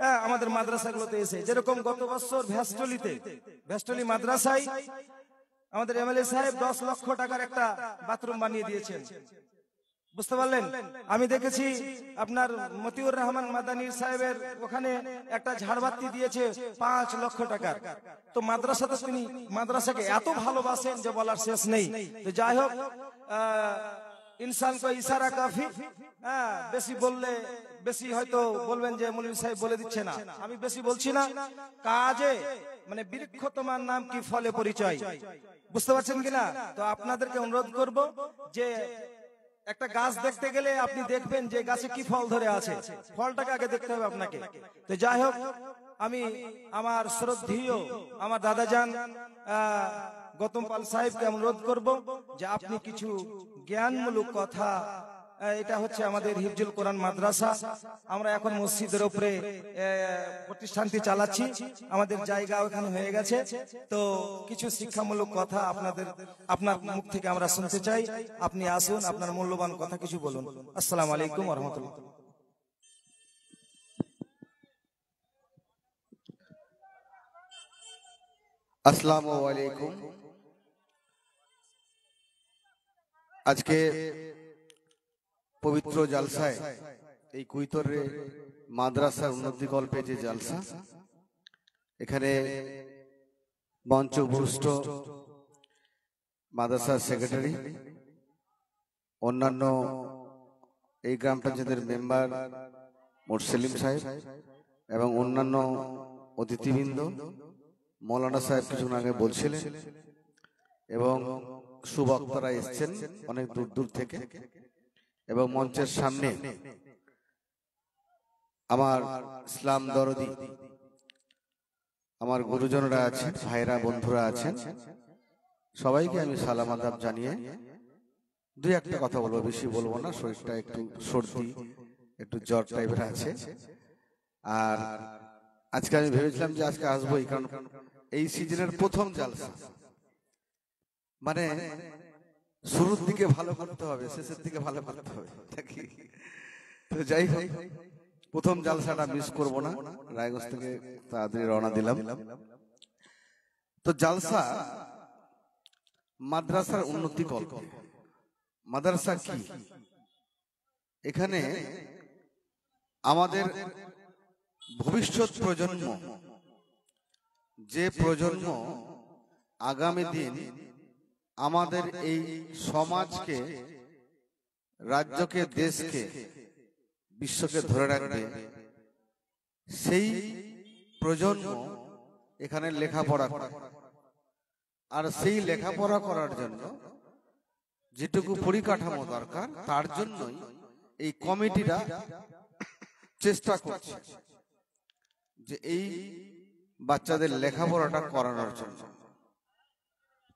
হ্যাঁ, আমাদের মাদ্রাসাগুলোতে এসে, যেরকম গত বছর ভেস্টলি মাদ্রাসায় আমাদের এমএলএ সাহেব 10 লক্ষ টাকার একটা বাথরুম বানিয়ে দিয়েছেন, বুঝতে পারলেন? আমি দেখেছি আপনার মতিউর রহমান মাদানির সাহেবের ওখানে একটা ঝাড়বাতি দিয়েছে 5 লক্ষ টাকার। তো মাদ্রাসাতে তিনি মাদ্রাসাকে এত ভালোবাসেন যে বলার শেষ নেই। তো যাই হোক, ইনসান কো ইশারা কাফি। হ্যাঁ, বেশি বললে বেশি হয়তো বলবেন যে মৌলভী সাহেব বলে দিচ্ছে না, আমি বেশি বলছি না, কাজে মানে বৃক্ষ তোমার নাম কি ফলে পরিচয়, বুঝতে পারছেন কিনা? তো আপনাদেরকে অনুরোধ করব যে একটা গাছ দেখতে গেলে আপনি দেখবেন যে গাছে কি ফল ধরে আছে, ফলটাকে আগে দেখতে হবে আপনাকে। তো যাই হোক, আমি আমার শ্রদ্ধেয় আমার দাদাজান গৌতম পাল সাহেবকে অনুরোধ করব যে আপনি কিছু জ্ঞানমূলক কথা, এটা হচ্ছে আমাদের হিফজুল কোরআন মাদ্রাসা, আমরা এখন মসজিদের উপরে প্রতিষ্ঠানটি চালাচ্ছি, আমাদের জায়গা ওখানে হয়ে গেছে। তো কিছু শিক্ষামূলক কথা আপনার মুখ থেকে আমরা শুনতে চাই। আপনি আসুন, আপনার মূল্যবান কথা কিছু বলুন। আসসালামু আলাইকুম ওয়া রাহমাতুল্লাহ। আসসালামু আলাইকুম। আজকে পবিত্র জালসায়, এই কুইতরে মাদ্রাসার উন্নতিকল্পে যে জালসা, এখানে মঞ্চ উপস্থিত মাদ্রাসার সেক্রেটারি, অন্যান্য এই গ্রাম পঞ্চায়েতের মেম্বার মোরসেলিম সাহেব এবং অন্যান্য অতিথিবৃন্দ, মৌলানা সাহেব কিছুক্ষণ আগে বলছিলেন, এবং সুবক্তারা এসছেন অনেক দূর দূর থেকে, এবং মঞ্চের সামনে আমার ইসলাম দরদি আমার গুরুজনরা আছেন, ভাইরা বন্ধুরা আছেন, সবাইকে আমি সালাম আদাব জানিয়ে 2-1টা কথা বলবো, বেশি বলবো না, শরীরটা একটু সর্দি, একটু জ্বর টাইপের আছে। আর আজকে আমি ভেবেছিলাম যে আজকে আসবোই, কারণ এই সিজনের প্রথম জালসা, মানে শুরুর দিকে ভালো করতে হবে, শেষের দিকে ভালো করতে হবে। তো যাই হোক, প্রথম জালসাটা মিস করব না, রায়গঞ্জ থেকে তাড়াতাড়ি রওনা দিলাম। তো জালসা মাদ্রাসার উন্নতি কল্প। মাদ্রাসা কি? এখানে আমাদের ভবিষ্যৎ প্রজন্ম, যে প্রজন্ম আগামী দিন আমাদের এই সমাজকে, রাজ্যকে, দেশকে, বিশ্বকে ধরে রাখবে, সেই প্রজন্ম এখানে লেখাপড়া করে। আর সেই লেখাপড়া করার জন্য যেটুকু পরিকাঠামো দরকার, তার জন্যই এই কমিটিরা চেষ্টা করছে যে এই বাচ্চাদের লেখাপড়াটা করানোর জন্য।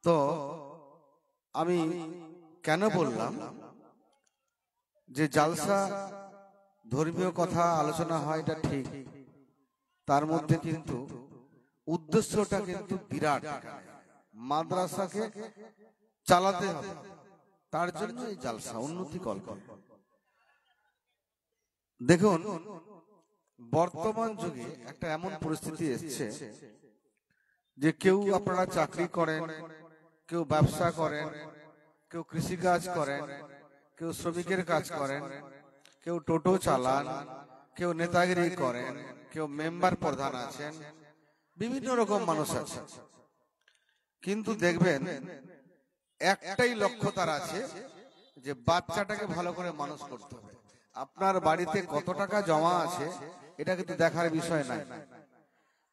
তো আমি কেন বললাম যে জালসা ধর্মীয় কথা আলোচনা হয়, এটা ঠিক, তার মধ্যে কিন্তু উদ্দেশ্যটা কিন্তু বিরাট, মাদ্রাসাকে চালাতে হবে, তার জন্য এই জালসা উন্নতি কল্প। দেখুন, বর্তমান যুগে একটা এমন পরিস্থিতি এসছে যে কেউ আপনারা চাকরি করেন, কেউ ব্যবসা করেন, কেউ কৃষিকাজ করেন, কেউ শ্রমিকের কাজ করেন, কেউ টোটো চালান, কেউ নেতাগিরি করেন, কেউ মেম্বার প্রধান আছেন, বিভিন্ন রকম মানুষ আছে। কিন্তু দেখবেন একটাই লক্ষ্য তার আছে, যে বাচ্চাটাকে ভালো করে মানুষ করতে হবে। আপনার বাড়িতে কত টাকা জমা আছে এটা কিন্তু দেখার বিষয় নাই,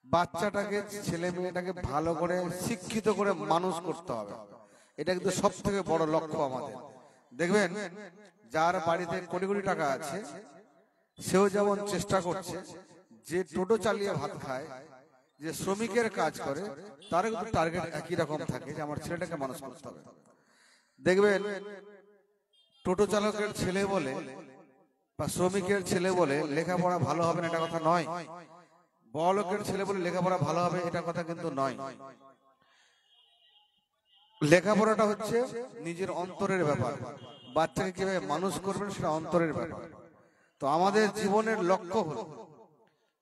বাচ্চাটাকে, ছেলে মেয়েটাকে ভালো করে শিক্ষিত করে মানুষ করতে হবে। এটা কিন্তু সব থেকে বড় লক্ষ্য আমাদের। দেখবেন যার বাড়িতে কোটি কোটি টাকা আছে সেও যেমন চেষ্টা করছে, যে টোটো চালিয়ে ভাত খায়, যে শ্রমিকের কাজ করে, তার কিন্তু টার্গেট একই রকম থাকে, যে আমার ছেলেটাকে মানুষ করতে হবে। দেখবেন টোটো চালকের ছেলে বলে বা শ্রমিকের ছেলে বলে লেখাপড়া ভালো হবে না এটা কথা নয়, বড়লোকের ছেলে বলে লেখাপড়া ভালো হবে এটা কথা কিন্তু নয়। লেখাপড়াটা হচ্ছে নিজের অন্তরের ব্যাপার, বাচ্চাকে কিভাবে মানুষ করবেন সেটা অন্তরের ব্যাপার। তো আমাদের জীবনের লক্ষ্য হলো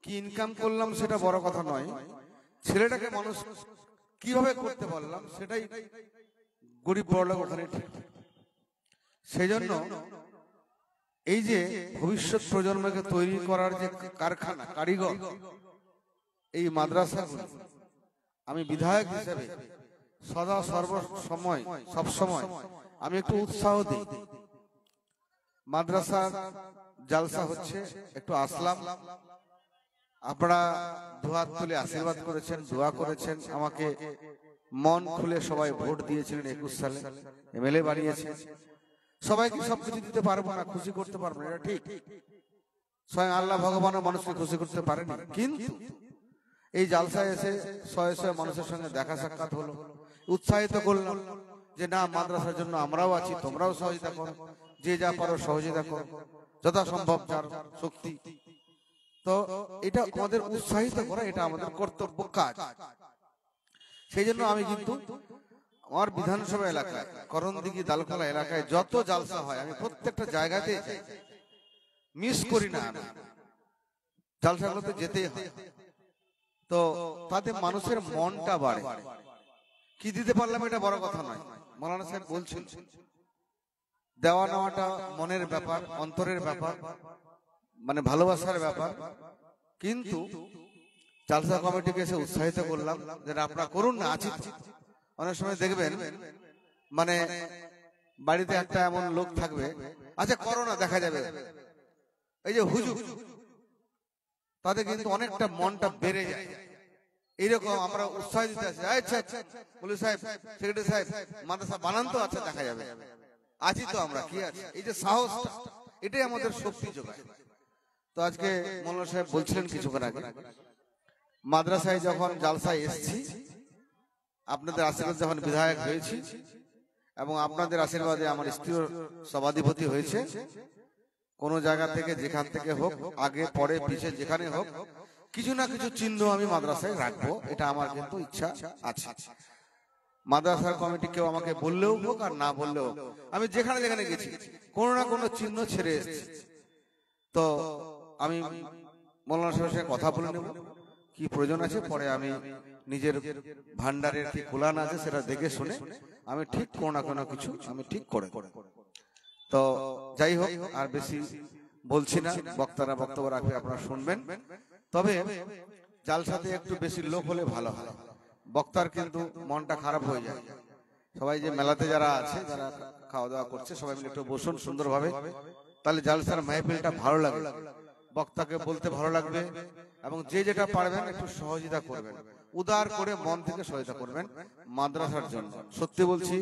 কি ইনকাম করলাম সেটা বড় কথা নয়, ছেলেটাকে মানুষ কিভাবে করতে পারলাম সেটাই গরিব বড়লোক ওখানে ঠিক। সেই জন্য এই যে ভবিষ্যৎ প্রজন্মকে তৈরি করার যে কারখানা, কারিগর, এই মাদ্রাসাগুলো, আমি বিধায়ক হিসেবে সদা সর্বসময় সবসময় আমি একটু উৎসাহ দিই। মাদ্রাসার জালসা হচ্ছে, একটু আসলাম, আপনারা দুহাত তুলে আশীর্বাদ করেছেন, দোয়া করেছেন, আমাকে মন খুলে সবাই ভোট দিয়েছিলেন 21 সালে, এমএলএ বানিয়েছেন। সবাইকে সবকিছু দিতে পারবো না, খুশি করতে পারবো না, এটা ঠিক। স্বয়ং আল্লাহ ভগবানও মানুষকে খুশি করতে পারেনি, কিন্তু এই জালসায় এসে শয়ে শয়ে মানুষের সঙ্গে দেখা সাক্ষাৎ হলো, উৎসাহিত করলাম যে না, মাদ্রাসার জন্য আমরাও আছি, তোমরাও সহযোগিতা করো, যে যা পারো সহযোগিতা করো, যথাসম্ভব যার শক্তি। তো এটা আমাদের উৎসাহিত করা, এটা আমাদের কর্তব্য কাজ। সেই জন্য আমি কিন্তু আমার বিধানসভা এলাকায়, করণদিঘি দালকলা এলাকায় যত জালসা হয় আমি প্রত্যেকটা জায়গাতে যাই, মিস করি না। আমি জালসাগুলোতে যেতেই হয়। তো তাতে মানুষের মনটা বাড়ে। কি দিতে পারলাম এটা বড় কথা নয়, মৌলানা সাহেব বলছেন দেওয়া নেওয়াটা মনের ব্যাপার, অন্তরের ব্যাপার, মানে ভালোবাসার ব্যাপার। কিন্তু জালসা কমিটিকে এসে উৎসাহিত করলাম যে আপনারা করুন না, আছি। অনেক সময় দেখবেন মানে বাড়িতে একটা এমন লোক থাকবে, আচ্ছা করো না, দেখা যাবে, এই যে হুজুর, তাদের কিন্তু অনেকটা মনটা বেড়ে যায়। এইরকম আমরা উৎসাহ দিতে আছি, আচ্ছা পুলিশ সাহেব, সেক্রেটারি সাহেব, মাদ্রাসা বানান তো, আচ্ছা দেখা যাবে, আছি তো আমরা, কি আছে, এই যে সাহসটা, এটাই আমাদের শক্তি যোগায়। তো আজকে মৌলানা সাহেব বলছিলেন কিছুক্ষণ আগে, মাদ্রাসায় যখন জালসায় এসেছি, আপনাদের আশীর্বাদ যখন বিধায়ক হয়েছি এবং আপনাদের আশীর্বাদে আমার স্ত্রীর সভাধিপতি হয়েছে, কোন জায়গা থেকে যেখান থেকে হোক, আগে পরে পিছে যেখানে হোক, কিছু না কিছু চিহ্ন আমি মাদ্রাসায় রাখবো, এটা আমার কিন্তু ইচ্ছা আছে। মাদ্রাসার কমিটি কেউ আমাকে বললেও হোক আর না বললেও, আমি যেখানে যেখানে গেছি কোনো না কোনো চিহ্ন ছেড়ে এসেছি। তো আমি মৌলানা সাহেবের সঙ্গে কথা বলে নেব, কি প্রয়োজন আছে, পরে আমি নিজের ভান্ডারের কি কোলান আছে সেটা দেখে শুনে আমি ঠিক কোনো না কোনো কিছু আমি ঠিক করে। তো যাই হোক, আর বেশি বলছি না, বক্তারা বক্তব্য রাখবে, আপনারা শুনবেন। তবে জালসাতে একটু বেশি লোক হলে ভালো হয়, বক্তার কিন্তু মনটা খারাপ হয়ে যায়। সবাই যে মেলাতে যারা আছে, যারা খাওয়া দাওয়া করছে, সবাই মিলে একটু বসুন সুন্দরভাবে, তাহলে জালসার মাহফিলটা ভালো লাগে, বক্তাকে বলতে ভালো লাগবে। এবং যে যেটা পারবেন একটু সহযোগিতা করবেন, উদার করে মন থেকে সহযোগিতা করবেন মাদ্রাসার জন্য। সত্যি বলছি,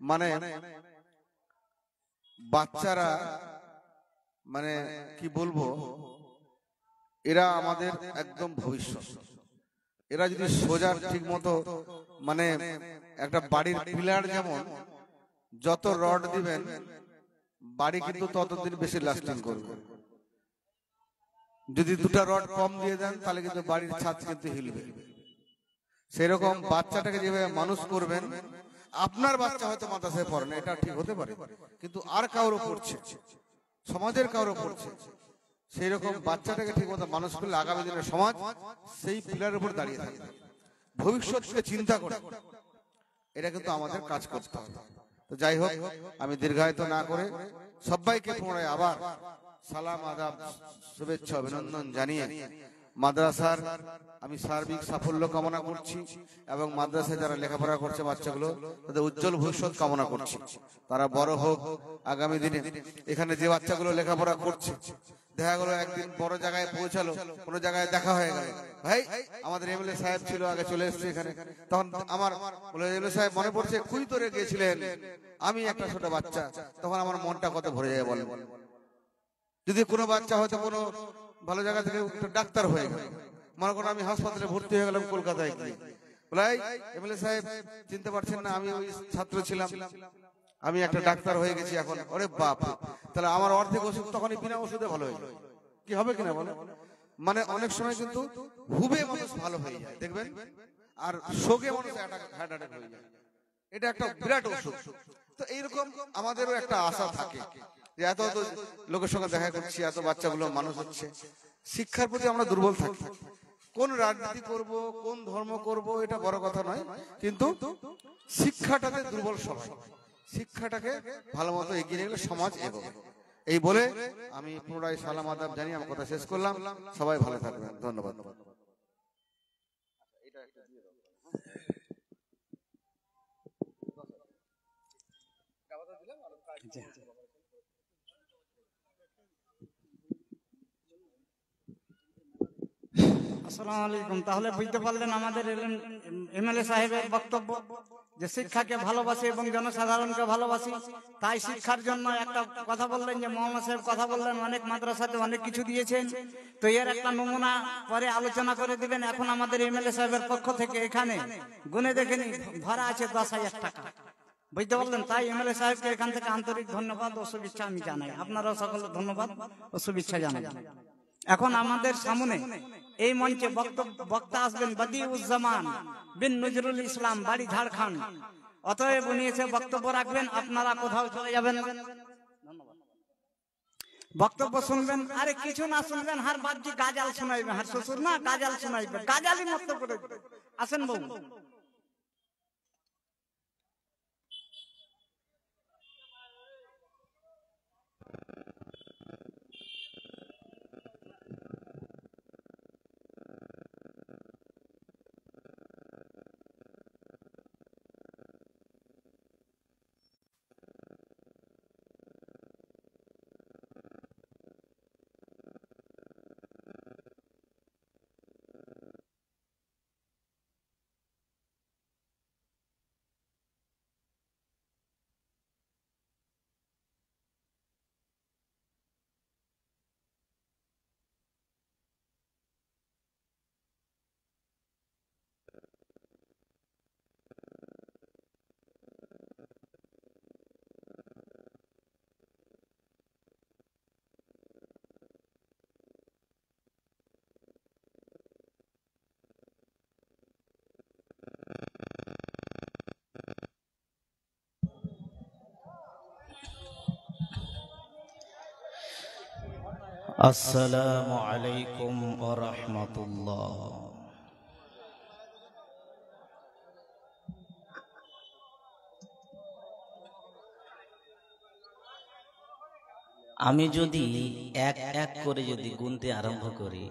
মানে বাচ্চারা, মানে কি বলবো, এরা আমাদের একদম ভবিষ্যৎ। এরা যদি সোজা ঠিক মতো, মানে একটা বাড়ির পিলার যেমন যত রড দিবেন বাড়ি কিন্তু ততদিন বেশি লাস্টিং করবে। যদি দুটা রড কম দিয়ে দেন তাহলে কিন্তু বাড়ির ছাদ কিন্তু হিলবে। সেরকম বাচ্চাটাকে যেভাবে মানুষ করবেন, আপনার বাচ্চা হয়তো মাদ্রাসায় পড়ে না, এটা ঠিক হতে পারে, কিন্তু আর কারো পড়ছে, সমাজের কারো পড়ছে, সেই রকম বাচ্চাটাকে ঠিক মতো মানুষ করলে আগামী দিনের সমাজ সেই পিলারের উপর দাঁড়িয়ে থাকবে। ভবিষ্যৎকে চিন্তা করে, এটা কিন্তু আমাদের কাজ করতে হবে। তো যাই হোক, আমি দীর্ঘায়িত না করে সবাইকে পুনরায় আবার সালাম, আদাব, শুভেচ্ছা, অভিনন্দন জানিয়ে মাদ্রাসার আমি সার্বিক সাফল্য কামনা করছি এবং মাদ্রাসায় যারা লেখাপড়া করছে বাচ্চাগুলো, তাদের উজ্জ্বল ভবিষ্যৎ কামনা করছি। তারা বড় হোক আগামী দিনে। এখানে যে বাচ্চাগুলো লেখাপড়া করছে, দেখা গেলো একদিন বড় জায়গায় পৌঁছালো, কোনো জায়গায় দেখা হয়ে গেল, ভাই আমাদের এমএলএ সাহেব ছিল, আগে চলে এসছে এখানে, তখন আমার বলে এমএলএ সাহেব মনে পড়ছে কুইতরে গিয়েছিলেন, আমি একটা ছোট বাচ্চা, তখন আমার মনটা কত ভরে যায় বলেন। যদি কোনো বাচ্চা হয়তো কোনো ভালো জায়গা থেকে ডাক্তার হয়ে গেল, মনে করো আমি হাসপাতালে ভর্তি হয়ে গেলাম কলকাতায় গিয়ে, বলাই এমএলএ সাহেব চিনতে পারছেন না, আমি ওই ছাত্র ছিলাম, আমি একটা ডাক্তার হয়ে গেছি এখন। ওরে বাপ, তাহলে আমার অর্ধেক ওষুধ তখনই বিনা ওষুধে ভালো হয়ে যায়, কি হবে কিনা বলো? মানে অনেক সময় কিন্তু হুবে মানুষ ভালো হয়ে যায় দেখবেন, আর শোকে মানুষ হার্ট অ্যাটাক হয়ে যায়। এটা একটা বিরাট ওষুধ। তো এইরকম আমাদেরও একটা আশা থাকে যে এত এত লোকের সঙ্গে দেখা করছি, এত বাচ্চাগুলো মানুষ হচ্ছে, শিক্ষার প্রতি আমরা দুর্বল থাকি। কোন রাজনীতি করব, কোন ধর্ম করব, এটা বড় কথা নয়, কিন্তু শিক্ষাটাতে দুর্বল সবাই, শিক্ষাটাকে ভালো মতো এগিয়ে নিয়ে গেলে সমাজ এগোবে। এই বলে আমি পুনরায় সালাম আদাব জানিয়ে আমার কথা শেষ করলাম। সবাই ভালো থাকবেন, ধন্যবাদ। আসসালামু আলাইকুম। তাহলে বুঝতে পারলেন আমাদের এমএলএ সাহেবের বক্তব্য, যে শিক্ষাকে ভালোবাসি এবং জনসাধারণকে ভালোবাসি, তাই শিক্ষার জন্য একটা কথা বললেন, যে মোহাম্মদ সাহেব কথা বললেন অনেক মাদ্রাসাতে অনেক কিছু দিয়েছেন, তো এর একটা নমুনা পরে আলোচনা করে দিবেন। এখন আমাদের এমএলএ সাহেবের পক্ষ থেকে এখানে গুনে দেখেনি ভরা আছে 10,000 টাকা, বুঝতে পারলেন। তাই এমএলএ সাহেবকে এখান থেকে আন্তরিক ধন্যবাদ ও শুভেচ্ছা আমি জানাই। আপনারাও সকলে ধন্যবাদ ও শুভেচ্ছা জানাই। এখন আমাদের সামনে এই মঞ্চে বক্তা আসবেন বদিউজ্জামান বিন নজরুল ইসলাম, বাড়ি ঝাড়খণ্ড। অতএব উনি এসে বক্তব্য রাখবেন, আপনারা কোথাও চলে যাবেন না, বক্তব্য শুনবেন। আরে কিছু না শুনবেন, হার বাদ্যি গাজাল শোনাইবে, হার শ্বশুর না গাজাল শোনাইবে, গাজালি মত করে আসেন বউ। আসসালামু আলাইকুম ওয়া রাহমাতুল্লাহ। আমি যদি এক এক করে যদি গুনতে আরম্ভ করি,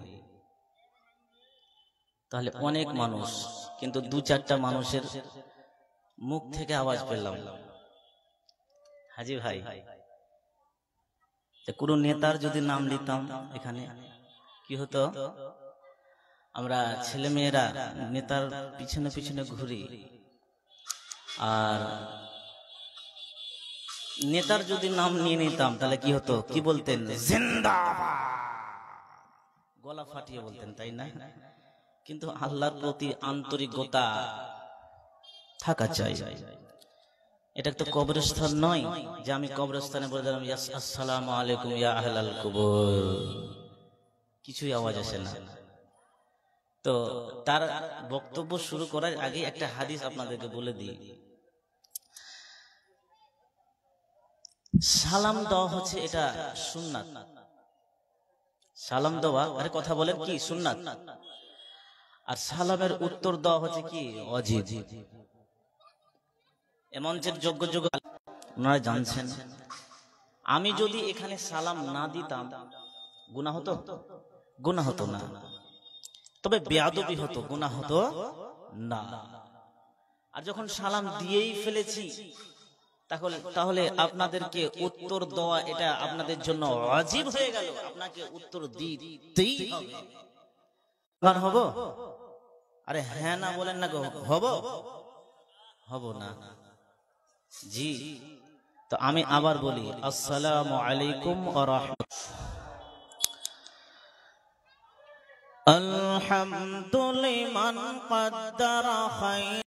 তাহলে অনেক মানুষ, কিন্তু 2-4টা মানুষের মুখ থেকে আওয়াজ পেলাম। হাজি ভাই, কোন নেতার যদি নাম নিতাম এখানে কি হতো? আমরা ছেলে মেয়েরা নেতার পিছনে পিছনে ঘুরি, আর নেতার যদি নাম নিয়ে নিতাম তাহলে কি হতো? কি বলতেন? জিন্দাবাদ, গলা ফাটিয়ে বলতেন, তাই না? কিন্তু আল্লাহর প্রতি আন্তরিকতা থাকা চাই। এটা তো কবরস্থান নয় যে আমি কবরস্থানে বলে দিলাম আসসালামু আলাইকুম ইয়া আহলাল কুবুর, কিছুই আওয়াজ আসে না। তো তার বক্তব্য শুরু করার আগে একটা হাদিস আপনাদেরকে বলে দিই। সালাম দেওয়া হচ্ছে এটা সুন্নাত। সালাম দেওয়া, আরে কথা বলেন, কি সুন্নাত? আর সালামের উত্তর দেওয়া হচ্ছে কি ওয়াজিব। এমনচের যোগ্য যোগ্য ওনারা জানছেন, আমি যদি এখানে সালাম না দিতাম গুনাহ হতো? গুনাহ হতো না, তবে বেয়াদবি হতো, গুনাহ হতো না। আর যখন সালাম দিয়েই ফেলেছি তাহলে আপনাদেরকে উত্তর দেওয়া এটা আপনাদের জন্য ওয়াজিব হয়ে গেল, আপনাকে উত্তর দিতেই হবে। হব? আরে হ্যাঁ না বলেন না গো, হব? হব না জি। তো আমি আবার বলি, আসসালামু আলাইকুম ওয়া রাহমাতুল্লাহ। আলহামদুলিল্লাহ মান কদ্দারা খাই